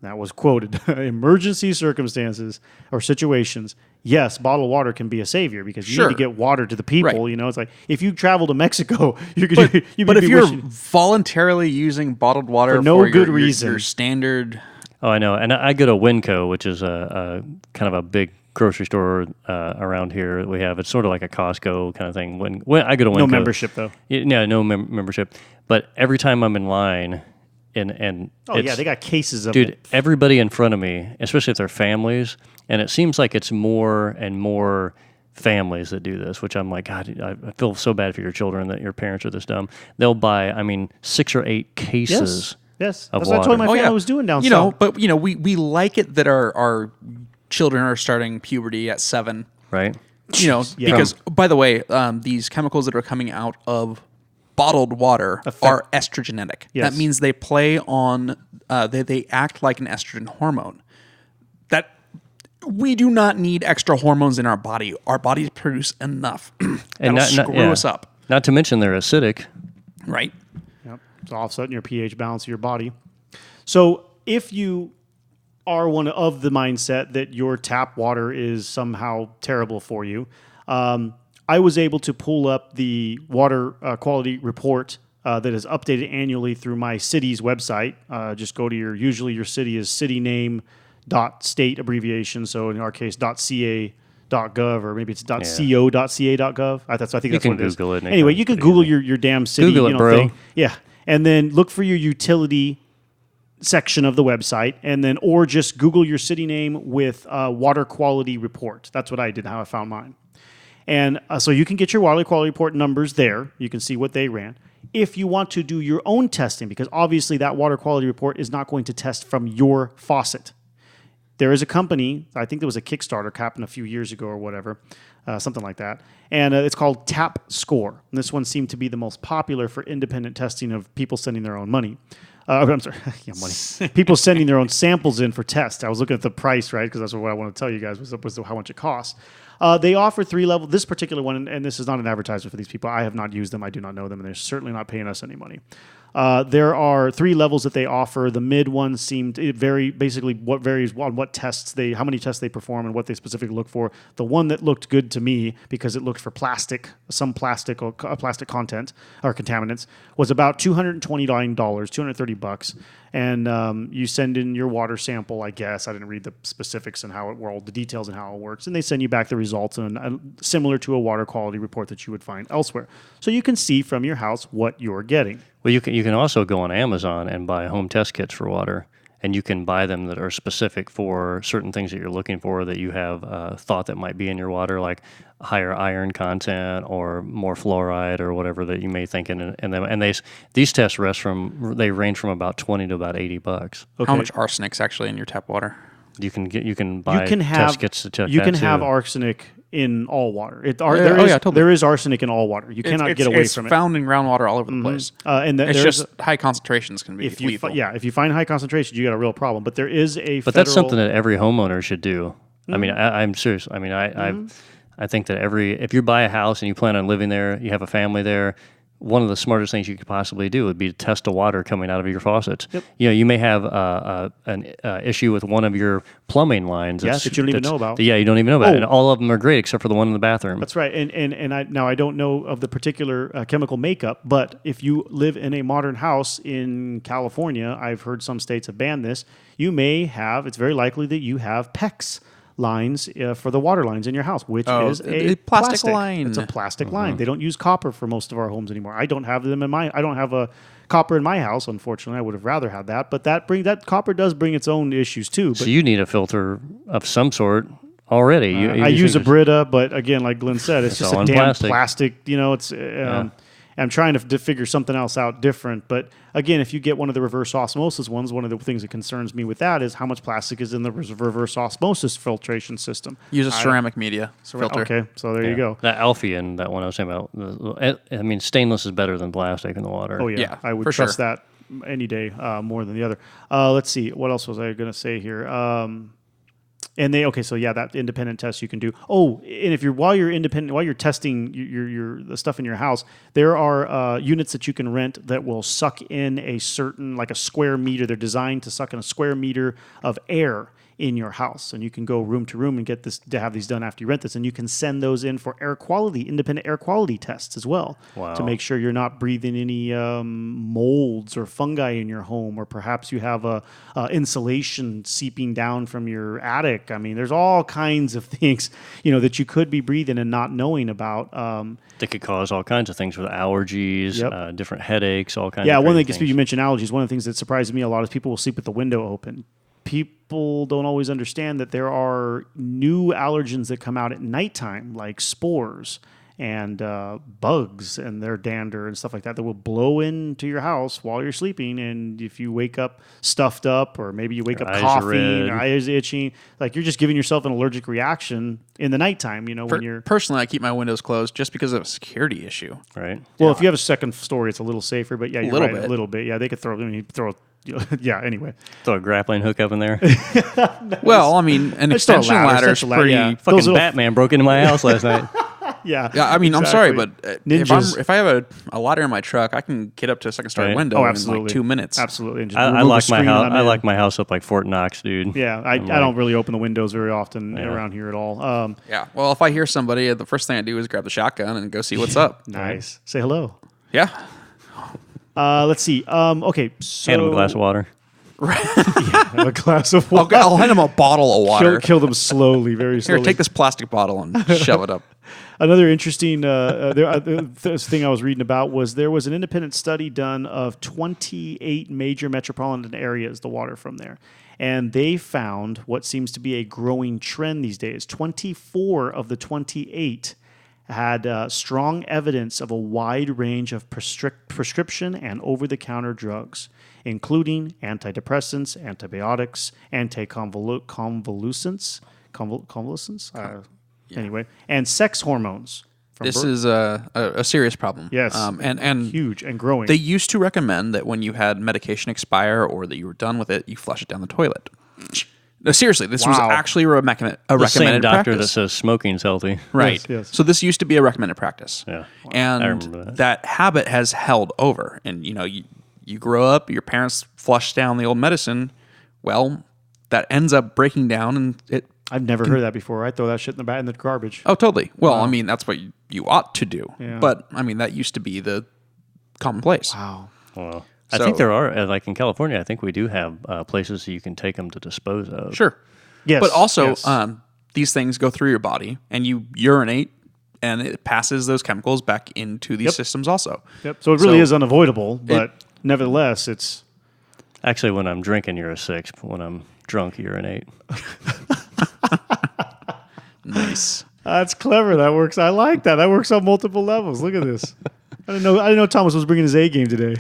that was quoted, emergency circumstances or situations, yes, bottled water can be a savior, because you need to get water to the people. Right. It's like if you travel to Mexico, but if you're voluntarily using bottled water for no good reason, your standard. Oh, I know, and I go to Winco, which is a kind of a big grocery store around here that we have. It's sort of like a Costco kind of thing. When I go to Winco, no membership though. Yeah, no membership. But every time I'm in line. And they got cases of it. Dude, everybody in front of me, especially if they're families, and it seems like it's more and more families that do this, which I'm like, God, I feel so bad for your children that your parents are this dumb. They'll buy, 6 or 8 cases yes. of That's water. what I told my family was doing down south. But we like it that our children are starting puberty at 7. Right. Because, by the way, these chemicals that are coming out of bottled water are estrogenic. Yes. That means they play on, they act like an estrogen hormone. That we do not need extra hormones in our body. Our bodies produce enough. That'll screw us up. Not to mention they're acidic. Right. Yep. It's offsetting your pH balance of your body. So if you are one of the mindset that your tap water is somehow terrible for you, I was able to pull up the water quality report that is updated annually through my city's website. Just go to usually your city is cityname.state abbreviation. So in our case, .ca.gov, or maybe it's .co.ca.gov. I think that's what it is. Google it. Anyway, you can Google your damn city. Google it, bro. Thing. Yeah. And then look for your utility section of the website, and then or just Google your city name with water quality report. That's what I did, how I found mine. And so you can get your water quality report numbers there. You can see what they ran. If you want to do your own testing, because obviously that water quality report is not going to test from your faucet. There is a company, I think there was a Kickstarter happened a few years ago or whatever, something like that. And it's called Tap Score. And this one seemed to be the most popular for independent testing of people sending their own money. I'm sorry, money. People sending their own samples in for tests. I was looking at the price, right? Because that's what I want to tell you guys was how much it costs. They offer 3 levels. This particular one, and this is not an advertisement for these people. I have not used them. I do not know them, and they're certainly not paying us any money. There are 3 levels that they offer. The mid one seemed basically what varies on what tests how many tests they perform and what they specifically look for. The one that looked good to me, because it looked for some plastic or plastic content or contaminants, was about $229, $230, and you send in your water sample. I guess I didn't read the specifics and the details and how it works, and they send you back the results, and similar to a water quality report that you would find elsewhere, so you can see from your house what you're getting. Well, you can also go on Amazon and buy home test kits for water, and you can buy them that are specific for certain things that you're looking for that you have thought that might be in your water, like higher iron content or more fluoride or whatever that you may think in them. And these tests they range from about $20 to about $80. How much arsenic's actually in your tap water? You can buy test kits to check you that can too. have arsenic in all water. Totally. There is arsenic in all water. You cannot get away from it. It's found in groundwater all over the place. And it's just high concentrations can be lethal. If you find high concentrations, you got a real problem. But there is a But that's something that every homeowner should do. I mean, I'm serious. I mean, I think that if you buy a house and you plan on living there, you have a family there, one of the smartest things you could possibly do would be to test the water coming out of your faucets. Yep. You may have an issue with one of your plumbing lines. Yes, that you don't even know about. Yeah, you don't even know about it. And all of them are great except for the one in the bathroom. That's right. And I don't know of the particular chemical makeup, but if you live in a modern house in California, I've heard some states have banned this, it's very likely that you have PEX lines for the water lines in your house, which is a plastic line. It's a plastic line. They don't use copper for most of our homes anymore. I don't have them I don't have a copper in my house, unfortunately. I would have rather had that, but that copper does bring its own issues too. So you need a filter of some sort already. I use a Brita, but again, like Glenn said, it's just a damn plastic. It's. I'm trying to figure something else out different. But again, if you get one of the reverse osmosis ones, one of the things that concerns me with that is how much plastic is in the reverse osmosis filtration system. Use a ceramic media filter. Okay, so there you go. That Alfian, that one I was saying about, I mean, stainless is better than plastic in the water. Oh, yeah. I would trust that any day more than the other. Let's see. What else was I going to say here? That independent test you can do. Oh, and while you're testing the stuff in your house, there are units that you can rent that will suck in a certain, like a square meter. They're designed to suck in a square meter of air in your house, and you can go room to room and get this to have these done after you rent this, and you can send those in for independent air quality tests as well. Wow. To make sure you're not breathing any molds or fungi in your home, or perhaps you have insulation seeping down from your attic. I mean, there's all kinds of things that you could be breathing and not knowing about. That could cause all kinds of things with allergies, different headaches, all kinds. Yeah, of one thing things. you mentioned allergies. One of the things that surprises me a lot is people will sleep with the window open. People don't always understand that there are new allergens that come out at nighttime, like spores and bugs and their dander and stuff like that will blow into your house while you're sleeping. And if you wake up stuffed up, or maybe you wake up coughing, eyes itching, like you're just giving yourself an allergic reaction in the nighttime. When you're personally, I keep my windows closed just because of a security issue. Right. Well, if you have a second story, it's a little safer. But yeah, you're a little bit. Yeah, they could throw. Yeah. Anyway, throw a grappling hook up in there. Well, I mean, an extension ladder is pretty. Yeah. Fucking Batman broke into my house last night. Yeah. I mean, exactly. I'm sorry, but Ninjas. if I have a ladder in my truck, I can get up to a second story window in like 2 minutes. Absolutely. And I like my house. I like my house up like Fort Knox, dude. Yeah, I don't really open the windows very often around here at all. Yeah. Well, if I hear somebody, the first thing I do is grab the shotgun and go see what's up. Nice. Say hello. Yeah. Let's see. Okay. So Hand him a glass of water. a glass of water. I'll hand him a bottle of water. Kill them slowly, very slowly. Here, take this plastic bottle and shove it up. Another interesting thing I was reading about was there was an independent study done of 28 major metropolitan areas, the water from there. And they found what seems to be a growing trend these days. 24 of the 28 had strong evidence of a wide range of prescription and over-the-counter drugs, including antidepressants, antibiotics, anticonvulsants, anyway, and sex hormones. This is a serious problem. Yes, and huge and growing. They used to recommend that when you had medication expire or that you were done with it, you flush it down the toilet. No, seriously, this was actually a recommended the same doctor practice. that says smoking's healthy. Right. Yes. So this used to be a recommended practice. Yeah. And I remember that habit has held over. And, you grow up, your parents flush down the old medicine. That ends up breaking down and it... I've never heard that before. I throw that shit in the garbage. Oh, totally. Well, I mean, that's what you ought to do. Yeah. But, I mean, that used to be the commonplace. Wow. Well, I think there are, like in California, I think we do have places that you can take them to dispose of. Sure. Yes. But also, yes. These things go through your body and you urinate and it passes those chemicals back into these systems also. Yep. So it really is unavoidable, but nevertheless, it's... Actually, when I'm drinking, you're a 6. But when I'm drunk, you're an 8. Nice. That's clever. That works. I like that. That works on multiple levels. Look at this. I didn't know Thomas was bringing his A game today.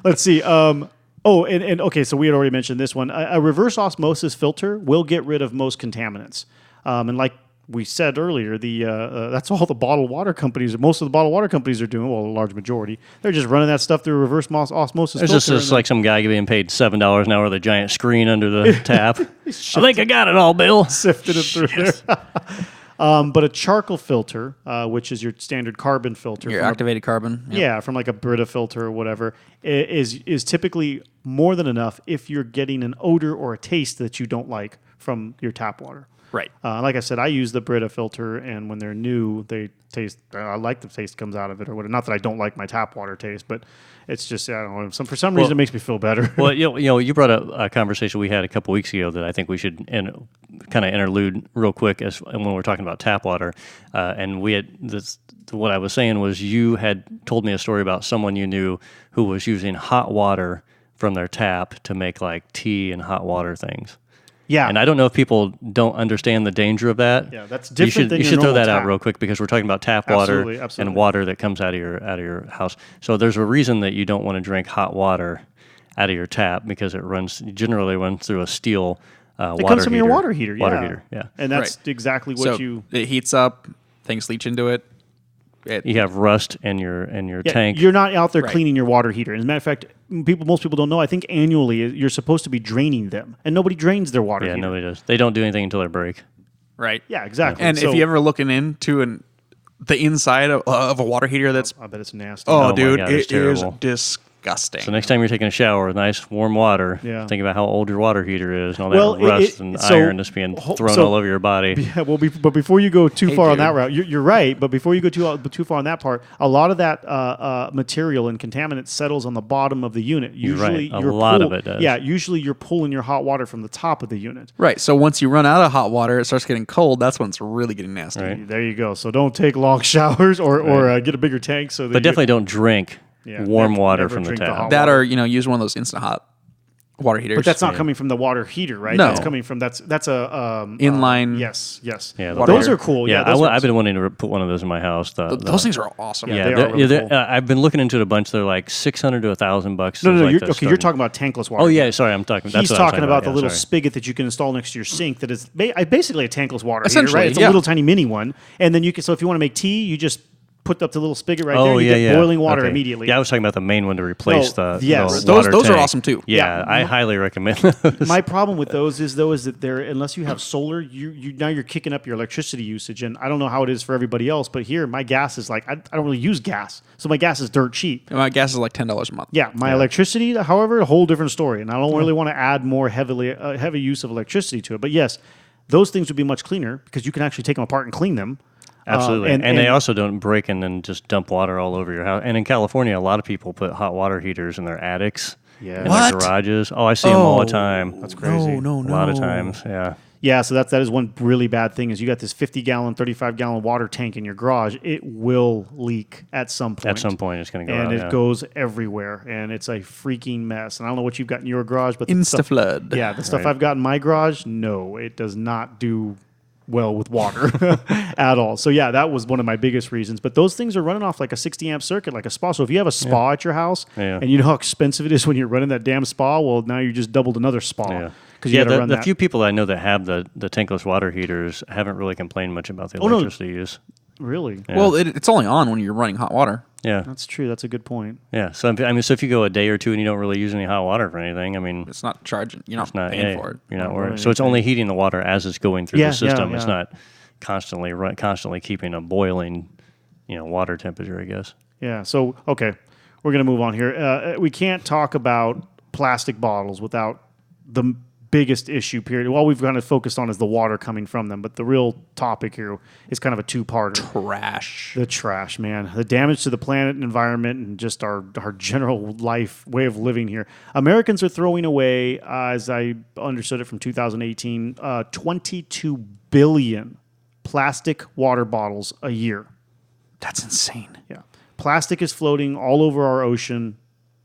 Let's see. Okay, so we had already mentioned this one. A reverse osmosis filter will get rid of most contaminants. And like we said earlier, that's all the bottled water companies, most of the bottled water companies are doing, well, a large majority. They're just running that stuff through a reverse osmosis filter. There's just like some guy getting paid $7 an hour with a giant screen under the tap. I think I got it all, Bill. Sifted it through there. But a charcoal filter, which is your standard carbon filter. Your activated carbon. Yep. Yeah, from like a Brita filter or whatever, is typically more than enough if you're getting an odor or a taste that you don't like from your tap water. Right. Like I said, I use the Brita filter, and when they're new, they taste. I like the taste comes out of it, or whatever. Not that I don't like my tap water taste, but it's just I don't know. For some reason, it makes me feel better. Well, you brought up a conversation we had a couple weeks ago that I think we should kind of interlude real quick when we're talking about tap water, and we had this. What I was saying was you had told me a story about someone you knew who was using hot water from their tap to make like tea and hot water things. Yeah, and I don't know if people don't understand the danger of that. Yeah, that's different. You should throw that out real quick because we're talking about tap water Absolutely. and water that comes out of your house. So there's a reason that you don't want to drink hot water out of your tap because it generally runs through a steel water heater. It comes from your water heater. Yeah. Water heater. Yeah, and that's exactly what it heats up. Things leach into it. You have rust in your tank. You're not out there cleaning your water heater. As a matter of fact, most people don't know. I think annually you're supposed to be draining them, and nobody drains their water heater. Yeah, nobody does. They don't do anything until they break. Right. Yeah, exactly. And if you ever looking into the inside of a water heater, I bet it's nasty. Oh, dude, God, it is terrible. disgusting. So next time you're taking a shower with nice warm water, think about how old your water heater is and all that rust and iron that's being thrown all over your body. Yeah, but before you go too far on that route, you're right. But before you go too far on that part, a lot of that material and contaminant settles on the bottom of the unit. Usually, you're right. A lot of it does. Yeah, usually you're pulling your hot water from the top of the unit. Right. So once you run out of hot water, it starts getting cold. That's when it's really getting nasty. Right. There you go. So don't take long showers or get a bigger tank. But definitely don't drink warm water from the tap. That or use one of those instant hot water heaters. But that's not coming from the water heater, right? No. That's coming from that's a inline. Yes. Yeah, those are cool. Yeah, I've been wanting to put one of those in my house. Those things are awesome. Yeah, they are really cool. I've been looking into it a bunch. They're like $600 to $1,000. No, you're talking about tankless water. Oh yeah, sorry, I'm talking. He's talking about the little spigot that you can install next to your sink. That is basically a tankless water heater, right? It's a little tiny mini one, and then you can. So if you want to make tea, you just put up the little spigot right there. You get boiling water immediately. Yeah, I was talking about the main one to replace the those tank. are awesome too. Yeah, I highly recommend those. My problem with those is that they're unless you have solar, you're kicking up your electricity usage, and I don't know how it is for everybody else, but here my gas is like I don't really use gas, so my gas is dirt cheap. And my gas is like $10 a month. Yeah, my electricity, however, a whole different story, and I don't really want to add more heavy use of electricity to it. But yes, those things would be much cleaner because you can actually take them apart and clean them. Absolutely. And they also don't break in and just dump water all over your house. And in California, a lot of people put hot water heaters in their attics, in their garages. Oh, I see them all the time. That's crazy. No. A lot of times, yeah. Yeah, so that is one really bad thing is you got this 50-gallon, 35-gallon water tank in your garage. It will leak at some point. At some point, it's going to go out. And it goes everywhere, and it's a freaking mess. And I don't know what you've got in your garage, but Insta-flood. The stuff I've got in my garage, no, it does not do well with water at all. So yeah, that was one of my biggest reasons. But those things are running off like a 60 amp circuit, like a spa. So if you have a spa at your house and you know how expensive it is when you're running that damn spa, well, now you just doubled another spa. Because the few people that I know that have the tankless water heaters haven't really complained much about the electricity use. Really? Yeah. Well, it's only on when you're running hot water. Yeah, that's true. That's a good point. Yeah, so if you go a day or two and you don't really use any hot water for anything, I mean, it's not charging. You're not paying for it. You're not worried. So it's only heating the water as it's going through the system. Yeah. It's not constantly keeping a boiling, water temperature, I guess. Yeah. So okay, we're gonna move on here. We can't talk about plastic bottles without the biggest issue period. All we've kind of focused on is the water coming from them, but the real topic here is kind of a two-parter. Trash. The trash, man. The damage to the planet and environment and just our general life, way of living here. Americans are throwing away, as I understood it from 2018, 22 billion plastic water bottles a year. That's insane. Yeah. Plastic is floating all over our ocean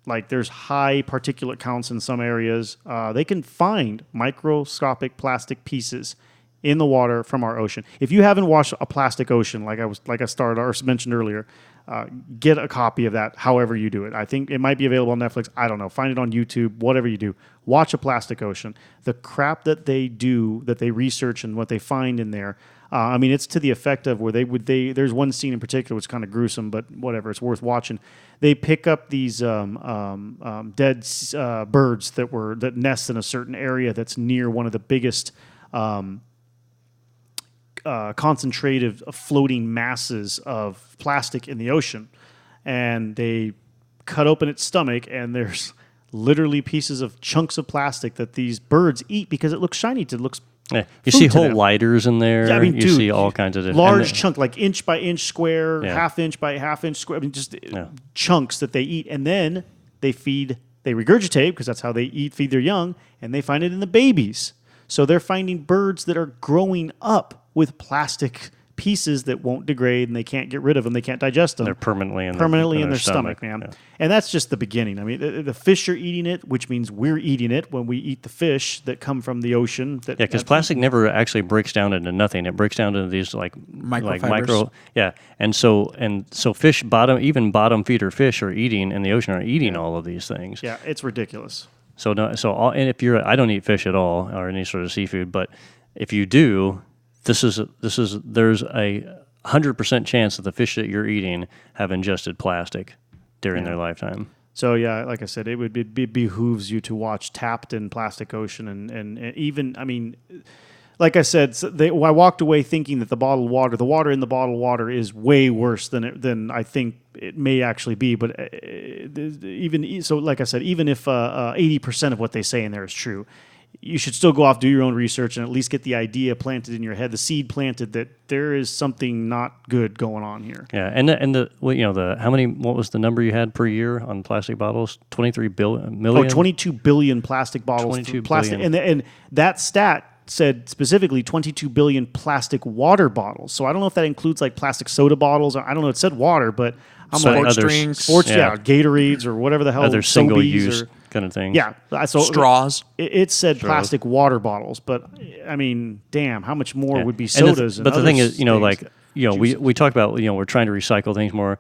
Like there's high particulate counts in some areas. They can find microscopic plastic pieces in the water from our ocean. If you haven't watched a plastic ocean, like I started or mentioned earlier, get a copy of that. However you do it, I think it might be available on Netflix. I don't know. Find it on YouTube. Whatever you do, watch a plastic ocean. The crap that they do, that they research, and what they find in there. I mean, it's to the effect of where there's one scene in particular which is kind of gruesome, but whatever, it's worth watching. They pick up these dead birds that nest in a certain area that's near one of the biggest concentrated floating masses of plastic in the ocean, and they cut open its stomach, and there's literally pieces of chunks of plastic that these birds eat because it looks shiny. It looks you see whole lighters in there. Yeah, I mean, you dude, see all kinds of different large chunk, like inch by inch square, Yeah. half inch by half inch square. I mean, just chunks that they eat, and then they regurgitate because that's how they feed their young, and they find it in the babies. So they're finding birds that are growing up with plastic pieces that won't degrade, and they can't get rid of them. They can't digest them. They're permanently in their stomach, man. Yeah. And that's just the beginning. I mean, the fish are eating it, which means we're eating it when we eat the fish that come from the ocean. Yeah, because plastic never actually breaks down into nothing. It breaks down into these like Microfibers. and so fish bottom feeder fish are eating in the ocean are eating all of these things. Yeah, it's ridiculous. And if I don't eat fish at all or any sort of seafood, but if you do, there's a 100% chance that the fish that you're eating have ingested plastic during their lifetime. So yeah, like I said, it behooves you to watch Tapped in Plastic Ocean, and even, I mean, like I said, I walked away thinking that the water in the bottled water is way worse than I think it may actually be. But even so, like I said, even if 80% of what they say in there is true, you should still go off, do your own research, and at least get the idea planted in your head, the seed planted that there is something not good going on here. Yeah, and what was the number you had per year on plastic bottles? 23 million. Oh, 22 billion plastic bottles. 22 plastic, billion. and that stat said specifically 22 billion plastic water bottles. So I don't know if that includes like plastic soda bottles. I don't know. It said water, but I'm So like other drinks. sports, Gatorades or whatever the hell. Other single-use Sobeys kind of things. Yeah, so Straws. It said Straws. plastic water bottles, but I mean, damn, how much more Yeah. would be And sodas? but the thing is, things? we talk about, we're trying to recycle things more.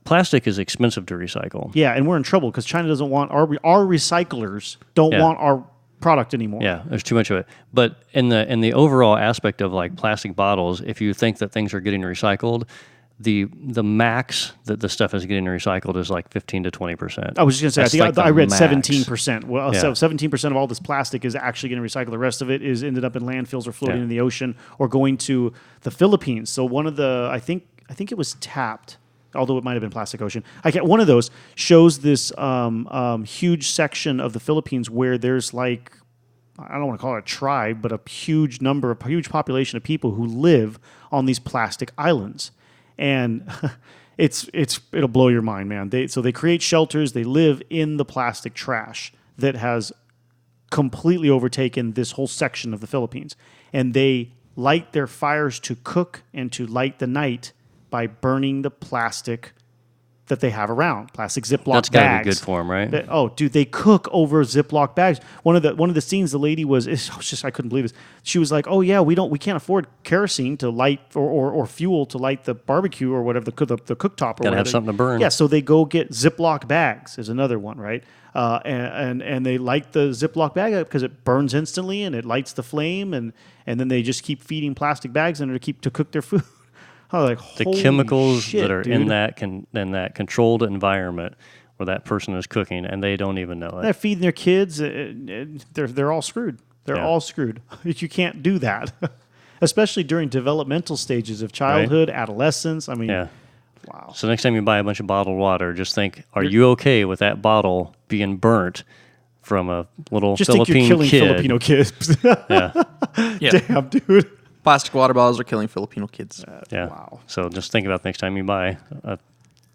Plastic is expensive to recycle. Yeah, and we're in trouble because China doesn't want our recyclers don't want our product anymore. Yeah, there's too much of it. But in the overall aspect of like plastic bottles, if you think that things are getting recycled, the max that the stuff is getting recycled is like 15 to 20%. I was just going to say, That's I read max. 17%. Well, Yeah. so 17% of all this plastic is actually getting recycled. The rest of it is ended up in landfills or floating in the ocean or going to the Philippines. So one of the, I think it was Tapped, although it might have been Plastic Ocean. One of those shows this huge section of the Philippines where there's like, I don't want to call it a tribe, but a huge population of people who live on these plastic islands. And it'll blow your mind, man. So they create shelters. They live in the plastic trash that has completely overtaken this whole section of the Philippines. And they light their fires to cook and to light the night by burning the plastic that they have around, plastic Ziploc That's bags. got to be good for them, right? Dude, they cook over Ziploc bags. One of the scenes, the lady I couldn't believe this. She was like, "Oh yeah, we can't afford kerosene to light or fuel to light the barbecue or whatever the cooktop or Gotta have whatever. something to burn." Yeah, so they go get Ziploc bags. Is another one, right? And they light the Ziploc bag up because it burns instantly and it lights the flame, and then they just keep feeding plastic bags in there to cook their food. I was like, The holy chemicals shit, that are dude. in that controlled environment where that person is cooking and they don't even know They're it. feeding their kids. They're all screwed. They're all screwed. You can't do that, especially during developmental stages of childhood, adolescence. I mean, wow. So next time you buy a bunch of bottled water, just think, are you okay with that bottle being burnt from a little Just Philippine think you're killing kid? Filipino kids. Yeah, Damn, dude. Plastic water bottles are killing Filipino kids. yeah. Wow. So just think about next time you buy a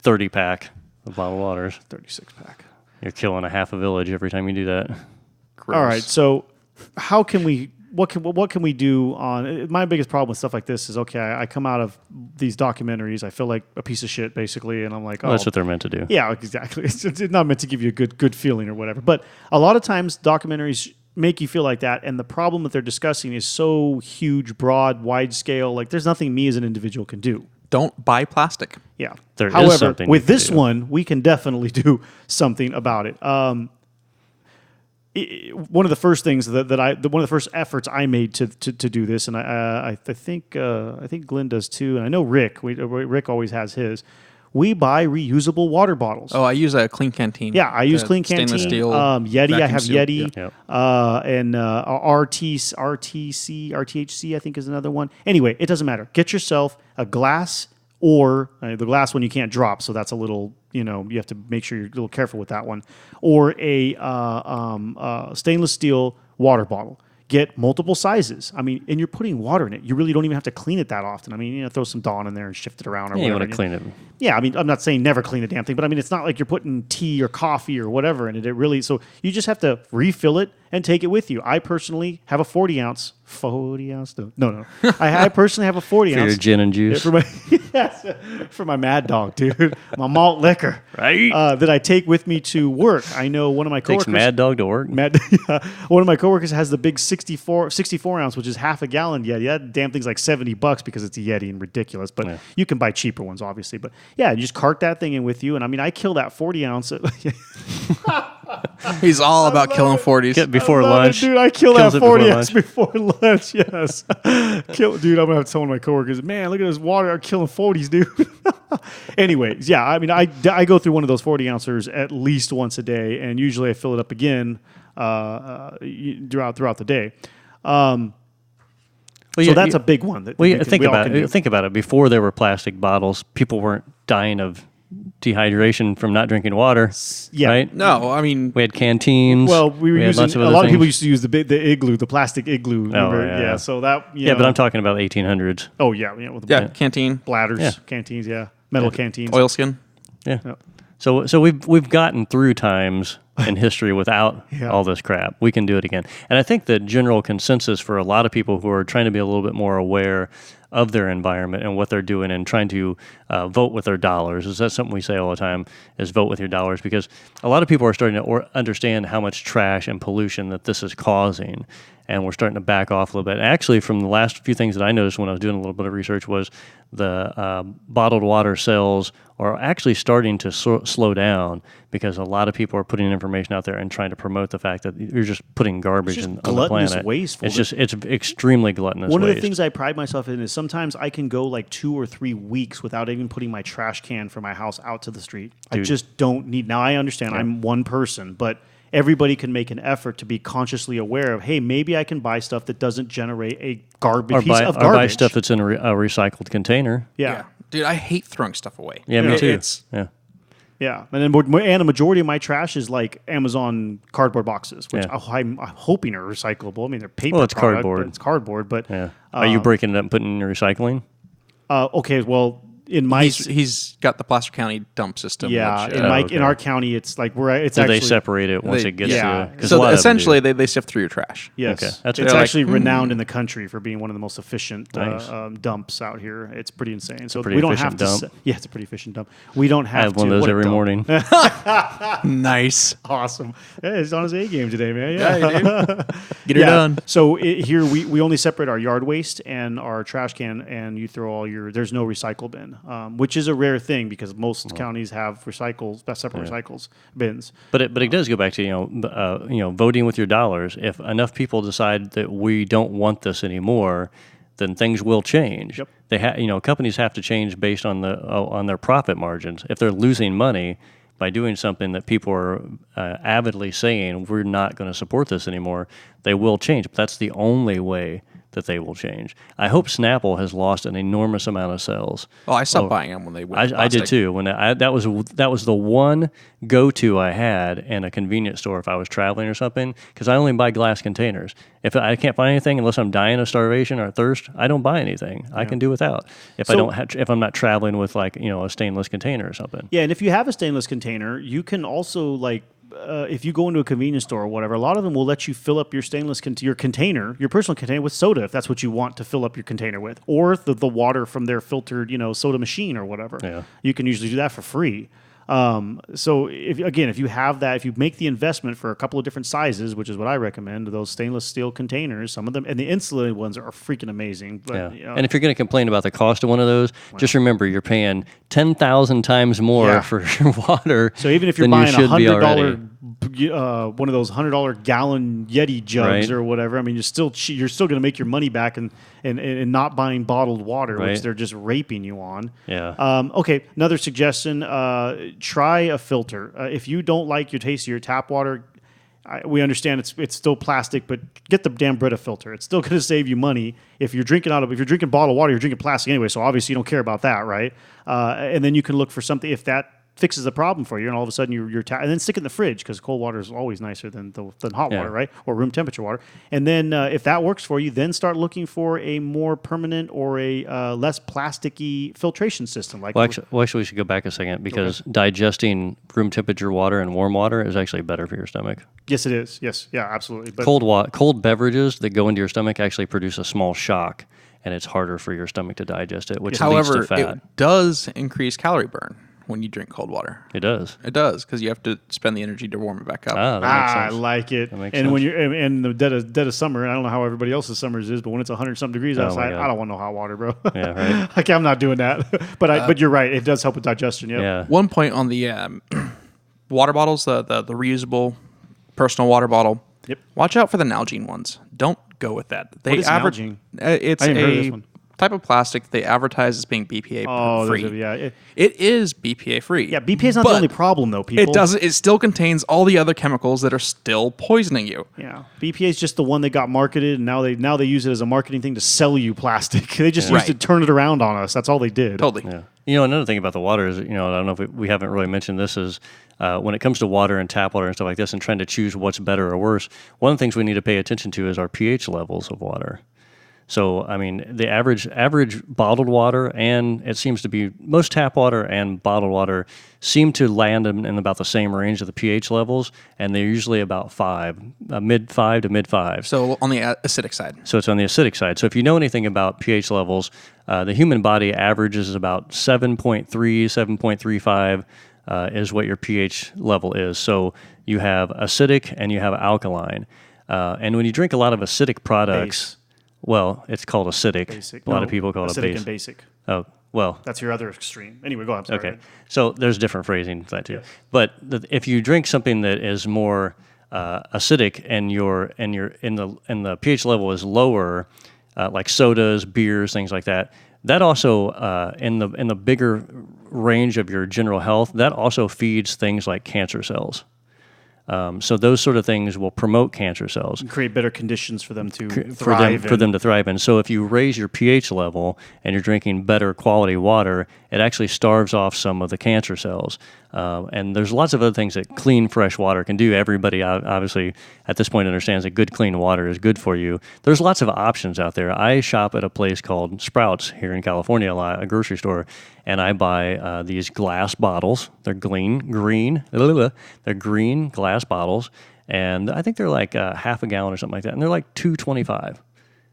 30-pack of bottled waters. 36-pack. You're killing a half a village every time you do that. Gross. All right. So, what what can we do on my biggest problem with stuff like this is I come out of these documentaries, I feel like a piece of shit basically, and I'm like, Well, that's what they're meant to do. yeah, exactly. It's not meant to give you a good feeling or whatever. But a lot of times documentaries make you feel like that, and the problem that they're discussing is so huge, broad, wide scale. Like there's nothing me as an individual can do. Don't buy plastic. Yeah. There is However, something with you can this do. one, we can definitely do something about it. One of the first things one of the first efforts I made to do this, and I think Glenn does too, and I know Rick. Rick always has his. We buy reusable water bottles. Oh, I use a Clean Canteen. Yeah, I use Clean Canteen. Stainless steel. Yeti, I vacuum have sealed. Yeti. Yeah. And RTHC, I think is another one. Anyway, it doesn't matter. Get yourself a glass or the glass one you can't drop, so that's a little, you have to make sure you're a little careful with that one. Or a stainless steel water bottle. Get multiple sizes. I mean, and you're putting water in it. You really don't even have to clean it that often. I mean, throw some Dawn in there and shift it around or Yeah, you whatever. want to clean it. Yeah, I mean, I'm not saying never clean the damn thing, but I mean, it's not like you're putting tea or coffee or whatever in it. It really, so you just have to refill it and take it with you. I personally have a 40 ounce. No. I personally have a 40 For ounce. your gin and juice. For my, yes, for my Mad Dog, dude. My malt liquor. Right. That I take with me to work. I know one of my coworkers. Takes Mad Dog to work. One of my coworkers has the big 64 ounce, which is half a gallon Yeti. That damn thing's like $70 because it's a Yeti and ridiculous. But you can buy cheaper ones, obviously. But yeah, you just cart that thing in with you. And I mean, I kill that 40 ounce. He's all about killing 40s. Before I love lunch. it, dude. I kill Kills that it before 40 ounce lunch. before lunch. Yes. Dude, I'm going to have to tell one of my coworkers, man, look at this water. I'm killing 40s, dude. Anyways, yeah, I mean, I go through one of those 40 ouncers at least once a day, and usually I fill it up again throughout the day. So that's a big one. Think about it. Before there were plastic bottles, people weren't dying of dehydration from not drinking water. Yeah. Right? No, I mean, We had canteens. Well, we were had using lots of a other lot of people things. used to use the igloo, the plastic igloo. Remember? yeah. So that Yeah, but I'm talking about 1800s. Oh yeah, with the canteen, bladders, Yeah. canteens, metal canteens. oilskin. Yeah. Yep. So we've gotten through times in history without Yeah. all this crap. We can do it again. And I think the general consensus for a lot of people who are trying to be a little bit more aware of their environment and what they're doing and trying to vote with their dollars. Is that something we say all the time, is vote with your dollars? Because a lot of people are starting to understand how much trash and pollution that this is causing. And we're starting to back off a little bit. Actually, from the last few things that I noticed when I was doing a little bit of research was the bottled water sales are actually starting to slow down because a lot of people are putting information out there and trying to promote the fact that you're just putting garbage just on the gluttonous planet. wasteful. It's extremely gluttonous One waste. of the things I pride myself in is sometimes I can go like 2 or 3 weeks without even putting my trash can from my house out to the street. I just don't need. Now I understand I'm one person, but everybody can make an effort to be consciously aware of, hey, maybe I can buy stuff that doesn't generate a piece of garbage. Or buy stuff that's in a recycled container. Yeah. Dude, I hate throwing stuff away. Yeah, me too. It's Yeah, and then a majority of my trash is like Amazon cardboard boxes, which Yeah. I'm hoping are recyclable. I mean, they're paper. Well, it's product, cardboard. but it's cardboard, but Yeah. Are you breaking it up and putting it in your recycling? okay. Well, in my he's got the Placer County dump system. yeah, which, in our county, it's like it's Do actually they separate it once they- it gets yeah. to? 'cause a So lot of them essentially, do. they sift through your trash. Yes, Okay, that's it's good. actually renowned in the country for being one of the most efficient Nice. dumps out here. It's pretty insane. So pretty we don't have efficient to. dump. Yeah, it's a pretty efficient dump. We don't I have have to. one of those what a every dump. morning. Nice. Awesome. Yeah, he's on his A game today, man. Get her done. So here we only separate our yard waste and our trash can, and you throw all your. There's no recycle bin, which is a rare thing because most counties have separate recycles bins. But it does go back to voting with your dollars. If enough people decide that we don't want this anymore, then things will change. Yep. They companies have to change based on their profit margins. If they're losing money by doing something that people are avidly saying we're not going to support this anymore, they will change. But that's the only way that they will change. I hope Snapple has lost an enormous amount of sales. Oh, I stopped buying them when they went. I did too. When that was the one go-to I had in a convenience store if I was traveling or something, because I only buy glass containers. If I can't find anything unless I'm dying of starvation or thirst, I don't buy anything. I can do without. If I'm not traveling with a stainless container or something. Yeah, and if you have a stainless container, you can also if you go into a convenience store or whatever, a lot of them will let you fill up your your container, your personal container, with soda if that's what you want to fill up your container with, or the water from their filtered soda machine or whatever. Yeah. You can usually do that for free. So if you have that, if you make the investment for a couple of different sizes, which is what I recommend, those stainless steel containers, some of them, and the insulated ones are freaking amazing. But, And if you're going to complain about the cost of one of those, just remember you're paying 10,000 times more for your water. So even if you're than buying you a should be already. $100, one of those $100 gallon Yeti jugs or whatever, I mean, you're still going to make your money back and not buying bottled water, which they're just raping you on. Yeah. Okay, another suggestion: try a filter. If you don't like your taste of your tap water, we understand it's still plastic, but get the damn Brita filter. It's still going to save you money. If you're drinking bottled water, you're drinking plastic anyway. So obviously you don't care about that, right? And then you can look for something if that fixes the problem for you, and all of a sudden you're and then stick it in the fridge, because cold water is always nicer than hot water, right? Or room temperature water. And then if that works for you, then start looking for a more permanent or a less plasticky filtration system. Actually, we should go back a second, because digesting room temperature water and warm water is actually better for your stomach. Yes, it is. Yes, yeah, absolutely. But Cold beverages that go into your stomach actually produce a small shock, and it's harder for your stomach to digest it, which leads to fat. However, it does increase calorie burn when you drink cold water. It does. It does, because you have to spend the energy to warm it back up. That makes sense. I like it. That makes and sense. when you're in the dead of summer, I don't know how everybody else's summers is, but when it's 100-something degrees outside, I don't want no hot water, bro. Yeah, right. Like, I'm not doing that. But you're right. It does help with digestion. Yep. Yeah. One point on the water bottles, the reusable personal water bottle. Yep. Watch out for the Nalgene ones. Don't go with that. What is Nalgene? It's I haven't heard of this one. type of plastic they advertise as being BPA free. It is BPA free. Yeah, BPA is not the only problem, though, people. It doesn't. It still contains all the other chemicals that are still poisoning you. Yeah, BPA is just the one that got marketed, and now they use it as a marketing thing to sell you plastic. They just used to turn it around on us. That's all they did. Totally. Yeah. You know, another thing about the water is, I don't know if we haven't really mentioned this, is when it comes to water and tap water and stuff like this, and trying to choose what's better or worse, one of the things we need to pay attention to is our pH levels of water. So, I mean, the average bottled water, and it seems to be most tap water and bottled water seem to land in about the same range of the pH levels, and they're usually about 5, mid 5 to mid 5. So on the acidic side. So it's on the acidic side. So if you know anything about pH levels, the human body averages about 7.3, 7.35 is what your pH level is. So you have acidic and you have alkaline. And when you drink a lot of acidic products... Base. Well, it's called acidic. Basic. A lot of people call it acidic base. and basic. Oh, well. That's your other extreme. Anyway, go on. I'm sorry. Okay. So there's different phrasing for that too. Yes. But if you drink something that is more acidic and the pH level is lower, like sodas, beers, things like that, that also in the bigger range of your general health, that also feeds things like cancer cells. So those sort of things will promote cancer cells. And create better conditions for them to thrive. For them to thrive in. So if you raise your pH level and you're drinking better quality water, it actually starves off some of the cancer cells. And there's lots of other things that clean, fresh water can do. Everybody obviously at this point understands that good, clean water is good for you. There's lots of options out there. I shop at a place called Sprouts here in California, a grocery store, and I buy these glass bottles. They're green glass bottles, and I think they're like half a gallon or something like that, and they're like $2.25,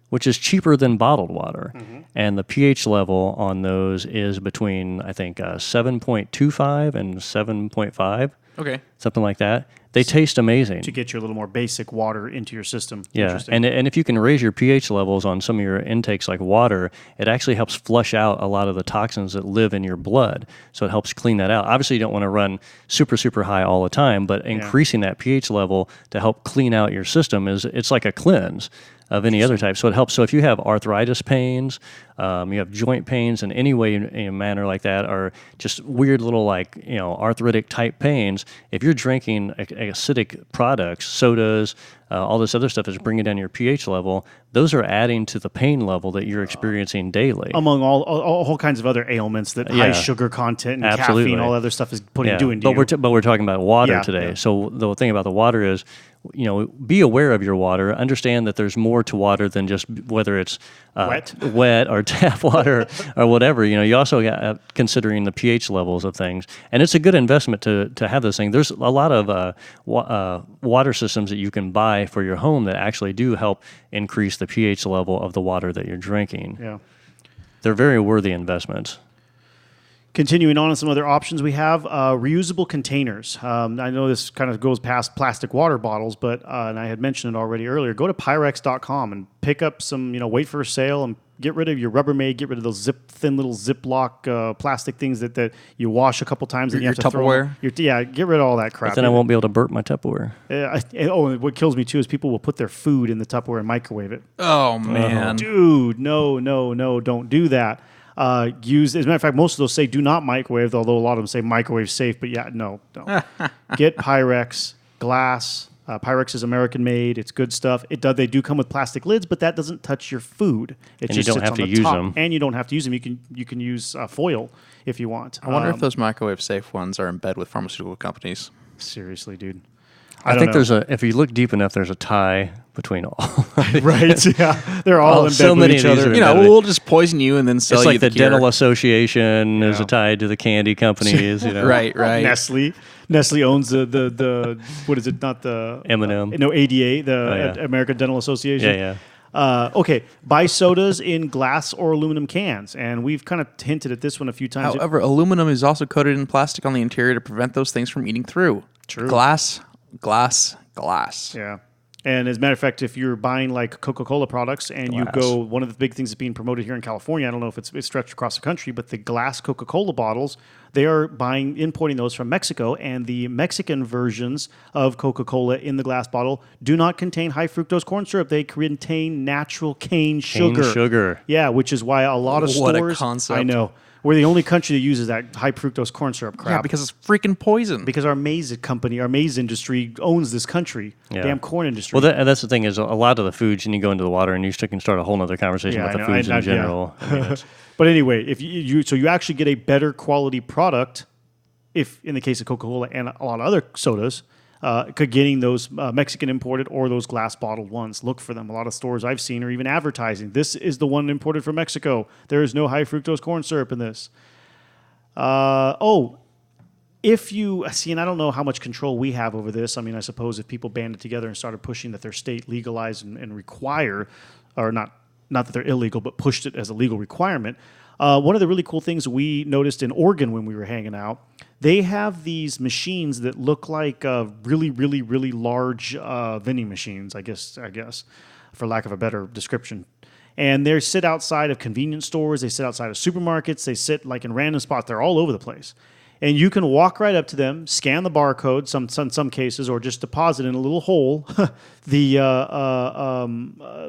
which is cheaper than bottled water. Mm-hmm. And the pH level on those is between, I think, 7.25 and 7.5. Okay. Something like that. They taste amazing. To get you a little more basic water into your system. Yeah, and if you can raise your pH levels on some of your intakes like water, it actually helps flush out a lot of the toxins that live in your blood. So it helps clean that out. Obviously, you don't want to run super, super high all the time, but increasing that pH level to help clean out your system it's like a cleanse of any other type. So it helps. So if you have arthritis pains, you have joint pains in any way, in a manner like that, or just weird little arthritic type pains, if you're drinking acidic products, sodas, all this other stuff is bringing down your pH level, those are adding to the pain level that you're experiencing daily. Among all kinds of other ailments that high sugar content and caffeine, all other stuff is doing to you. But we're talking about water today. Yeah. So the thing about the water is, be aware of your water. Understand that there's more to water than just whether it's wet or tap water or whatever. You also got considering the pH levels of things, and it's a good investment to have those things. There's a lot of water systems that you can buy for your home that actually do help increase the pH level of the water that you're drinking. Yeah, they're very worthy investments. Continuing on with some other options we have, reusable containers. I know this kind of goes past plastic water bottles, but and I had mentioned it already earlier, go to Pyrex.com and pick up some, wait for a sale and get rid of your Rubbermaid, get rid of those thin little Ziploc plastic things that you wash a couple times and you have to Tupperware. Get rid of all that crap. But then I won't be able to burp my Tupperware. And what kills me too is people will put their food in the Tupperware and microwave it. Oh, man. Dude, no, don't do that. As a matter of fact, most of those say do not microwave, although a lot of them say microwave safe, but no. Get Pyrex, glass. Pyrex is American made. It's good stuff. They do come with plastic lids, but that doesn't touch your food. It just you don't sits have on to the use top. them. And you don't have to use them. You can use foil if you want. I wonder if those microwave safe ones are in bed with pharmaceutical companies. Seriously, dude. I think if you look deep enough, there's a tie between all. Right, yeah. They're all in bed so with many each of these other. are We'll just poison you and then sell It's you like the cure. dental association is tied to the candy companies. Right. Nestle owns the what is it? Not the M&M. No, ADA, American Dental Association. Yeah. Okay, buy sodas in glass or aluminum cans, and we've kind of hinted at this one a few times. However, aluminum is also coated in plastic on the interior to prevent those things from eating through. True. Glass. Yeah. And as a matter of fact, if you're buying like Coca-Cola products and you go, one of the big things that's being promoted here in California, I don't know if it's stretched across the country, but the glass Coca-Cola bottles, they are importing those from Mexico, and the Mexican versions of Coca-Cola in the glass bottle do not contain high fructose corn syrup. They contain natural cane sugar. Yeah, which is why a lot of What a stores, concept. I know, we're the only country that uses that high fructose corn syrup crap. Yeah, because it's freaking poison. Because our maize company, our maize industry owns this country. Yeah. Damn corn industry. Well, that's the thing is a lot of the foods, and you go into the water, and you can start a whole other conversation about the foods in general. Yeah. But anyway, if you actually get a better quality product, if in the case of Coca-Cola and a lot of other sodas, getting those Mexican imported or those glass bottled ones. Look for them. A lot of stores I've seen are even advertising, this is the one imported from Mexico. There is no high fructose corn syrup in this. If you see, and I don't know how much control we have over this. I mean, I suppose if people banded together and started pushing that their state legalize and require, or not that they're illegal, but pushed it as a legal requirement. One of the really cool things we noticed in Oregon when we were hanging out, they have these machines that look like really, really, really large vending machines, I guess, for lack of a better description. And they sit outside of convenience stores. They sit outside of supermarkets. They sit like in random spots. They're all over the place. And you can walk right up to them, scan the barcode, some cases, or just deposit in a little hole the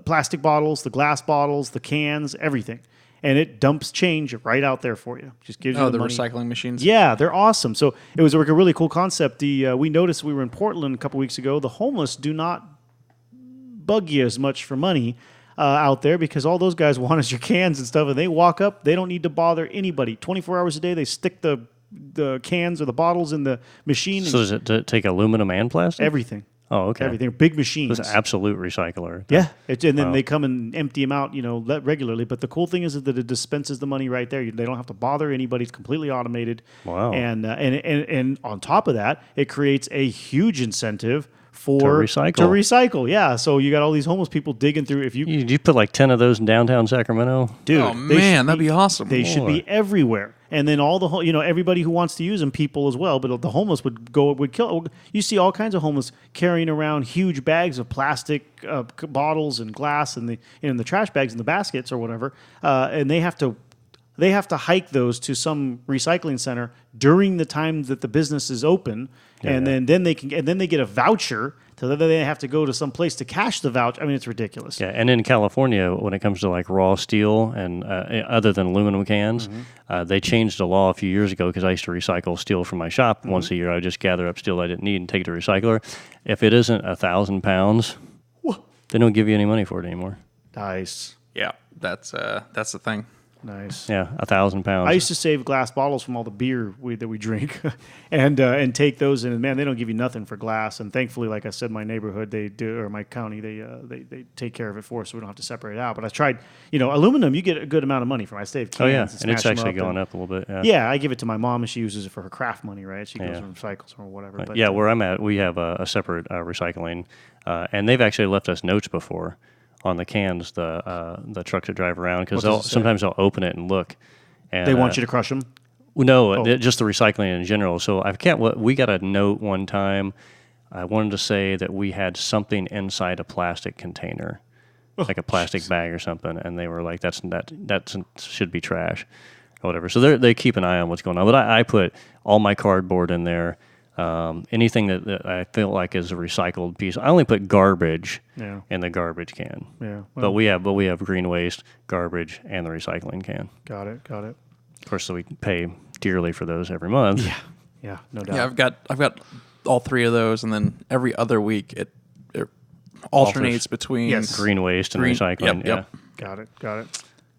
plastic bottles, the glass bottles, the cans, everything. And it dumps change right out there for you. Just gives you the money. Recycling machines. Yeah, they're awesome. So it was a really cool concept. We noticed we were in Portland a couple weeks ago. The homeless do not bug you as much for money out there because all those guys want is your cans and stuff. And they walk up. They don't need to bother anybody. 24 hours a day, they stick the cans or the bottles in the machine. So does it take aluminum and plastic? Everything. Oh, okay. Everything. Big machines. It's an absolute recycler. Yeah. And then they come and empty them out, regularly. But the cool thing is that it dispenses the money right there. They don't have to bother anybody. It's completely automated. Wow. And on top of that, it creates a huge incentive to recycle. Yeah. So you got all these homeless people digging through. If you put like 10 of those in downtown Sacramento? Dude, oh man, that'd be awesome. They should be everywhere. And then all the everybody who wants to use them, people as well. But the homeless would kill. You see all kinds of homeless carrying around huge bags of plastic bottles and glass and the trash bags and the baskets or whatever, and they have to hike those to some recycling center during the time that the business is open, and then they get a voucher. So then they have to go to some place to cash the voucher. I mean, it's ridiculous. Yeah, and in California, when it comes to like raw steel and other than aluminum cans, they changed the law a few years ago because I used to recycle steel from my shop once a year. I would just gather up steel I didn't need and take it to a recycler. If it isn't 1,000 pounds, they don't give you any money for it anymore. Nice. Yeah, that's the thing. Nice. Yeah, 1,000 pounds. I used to save glass bottles from all the beer that we drink, and take those in. And man, they don't give you nothing for glass. And thankfully, like I said, my neighborhood they do, or my county they take care of it for us, so we don't have to separate it out. But I tried, aluminum. You get a good amount of money from. I save cans. Oh yeah, and and it's smash them actually up going up a little bit. Yeah. Yeah, I give it to my mom, and she uses it for her craft money. Right? She goes Yeah. and recycles or whatever. But, Yeah, where I'm at, we have a separate recycling, and they've actually left us notes before on the cans, the trucks that drive around, because What does it say? sometimes they'll open it and look. And, they want you to crush them. No, just the recycling in general. So we got a note one time. I wanted to say that we had something inside a plastic container, like a plastic bag or something, and they were like, that should be trash or whatever. So they keep an eye on what's going on. But I put all my cardboard in there. Anything that I feel like is a recycled piece. I only put garbage in the garbage can. Yeah. But we have green waste, garbage, and the recycling can. Got it. Of course, so we pay dearly for those every month. Yeah. No doubt. Yeah, I've got all three of those, and then every other week it alternates between Green waste and recycling. Yep. Got it.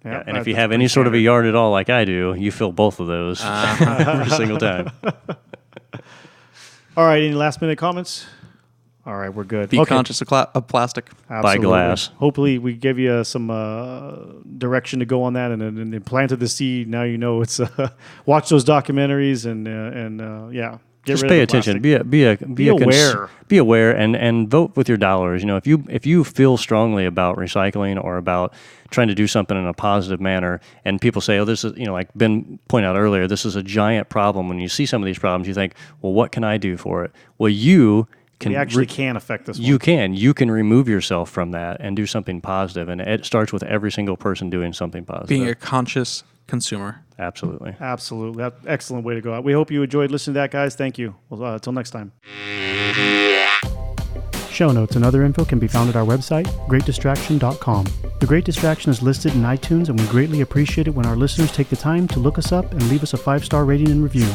Yeah, and if you have any sort of a yard at all like I do, you fill both of those every single time. All right, any last minute comments? All right, we're good. Be conscious of plastic. Absolutely. Buy glass. Hopefully, we give you some direction to go on that, and planted the seed. Now you know it's watch those documentaries and Just pay attention. Be aware. Be aware and vote with your dollars. If you feel strongly about recycling or about trying to do something in a positive manner, and people say, "Oh, this is," like Ben pointed out earlier, this is a giant problem. When you see some of these problems, you think, "Well, what can I do for it?" Well, you can can affect this. You can remove yourself from that and do something positive, and it starts with every single person doing something positive. Being a conscious consumer. Absolutely. That's excellent way to go out. We hope you enjoyed listening to that, guys. Thank you. Well, until next time. Show notes and other info can be found at our website, greatdistraction.com. The Great Distraction is listed in iTunes, and we greatly appreciate it when our listeners take the time to look us up and leave us a 5-star rating and review.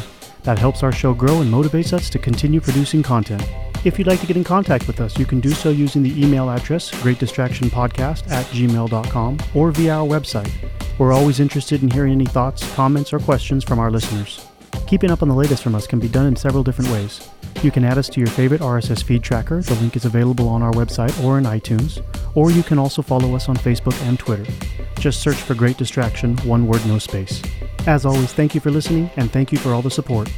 That helps our show grow and motivates us to continue producing content. If you'd like to get in contact with us, you can do so using the email address, greatdistractionpodcast@gmail.com, or via our website. We're always interested in hearing any thoughts, comments, or questions from our listeners. Keeping up on the latest from us can be done in several different ways. You can add us to your favorite RSS feed tracker. The link is available on our website or in iTunes. Or you can also follow us on Facebook and Twitter. Just search for Great Distraction, one word, no space. As always, thank you for listening, and thank you for all the support.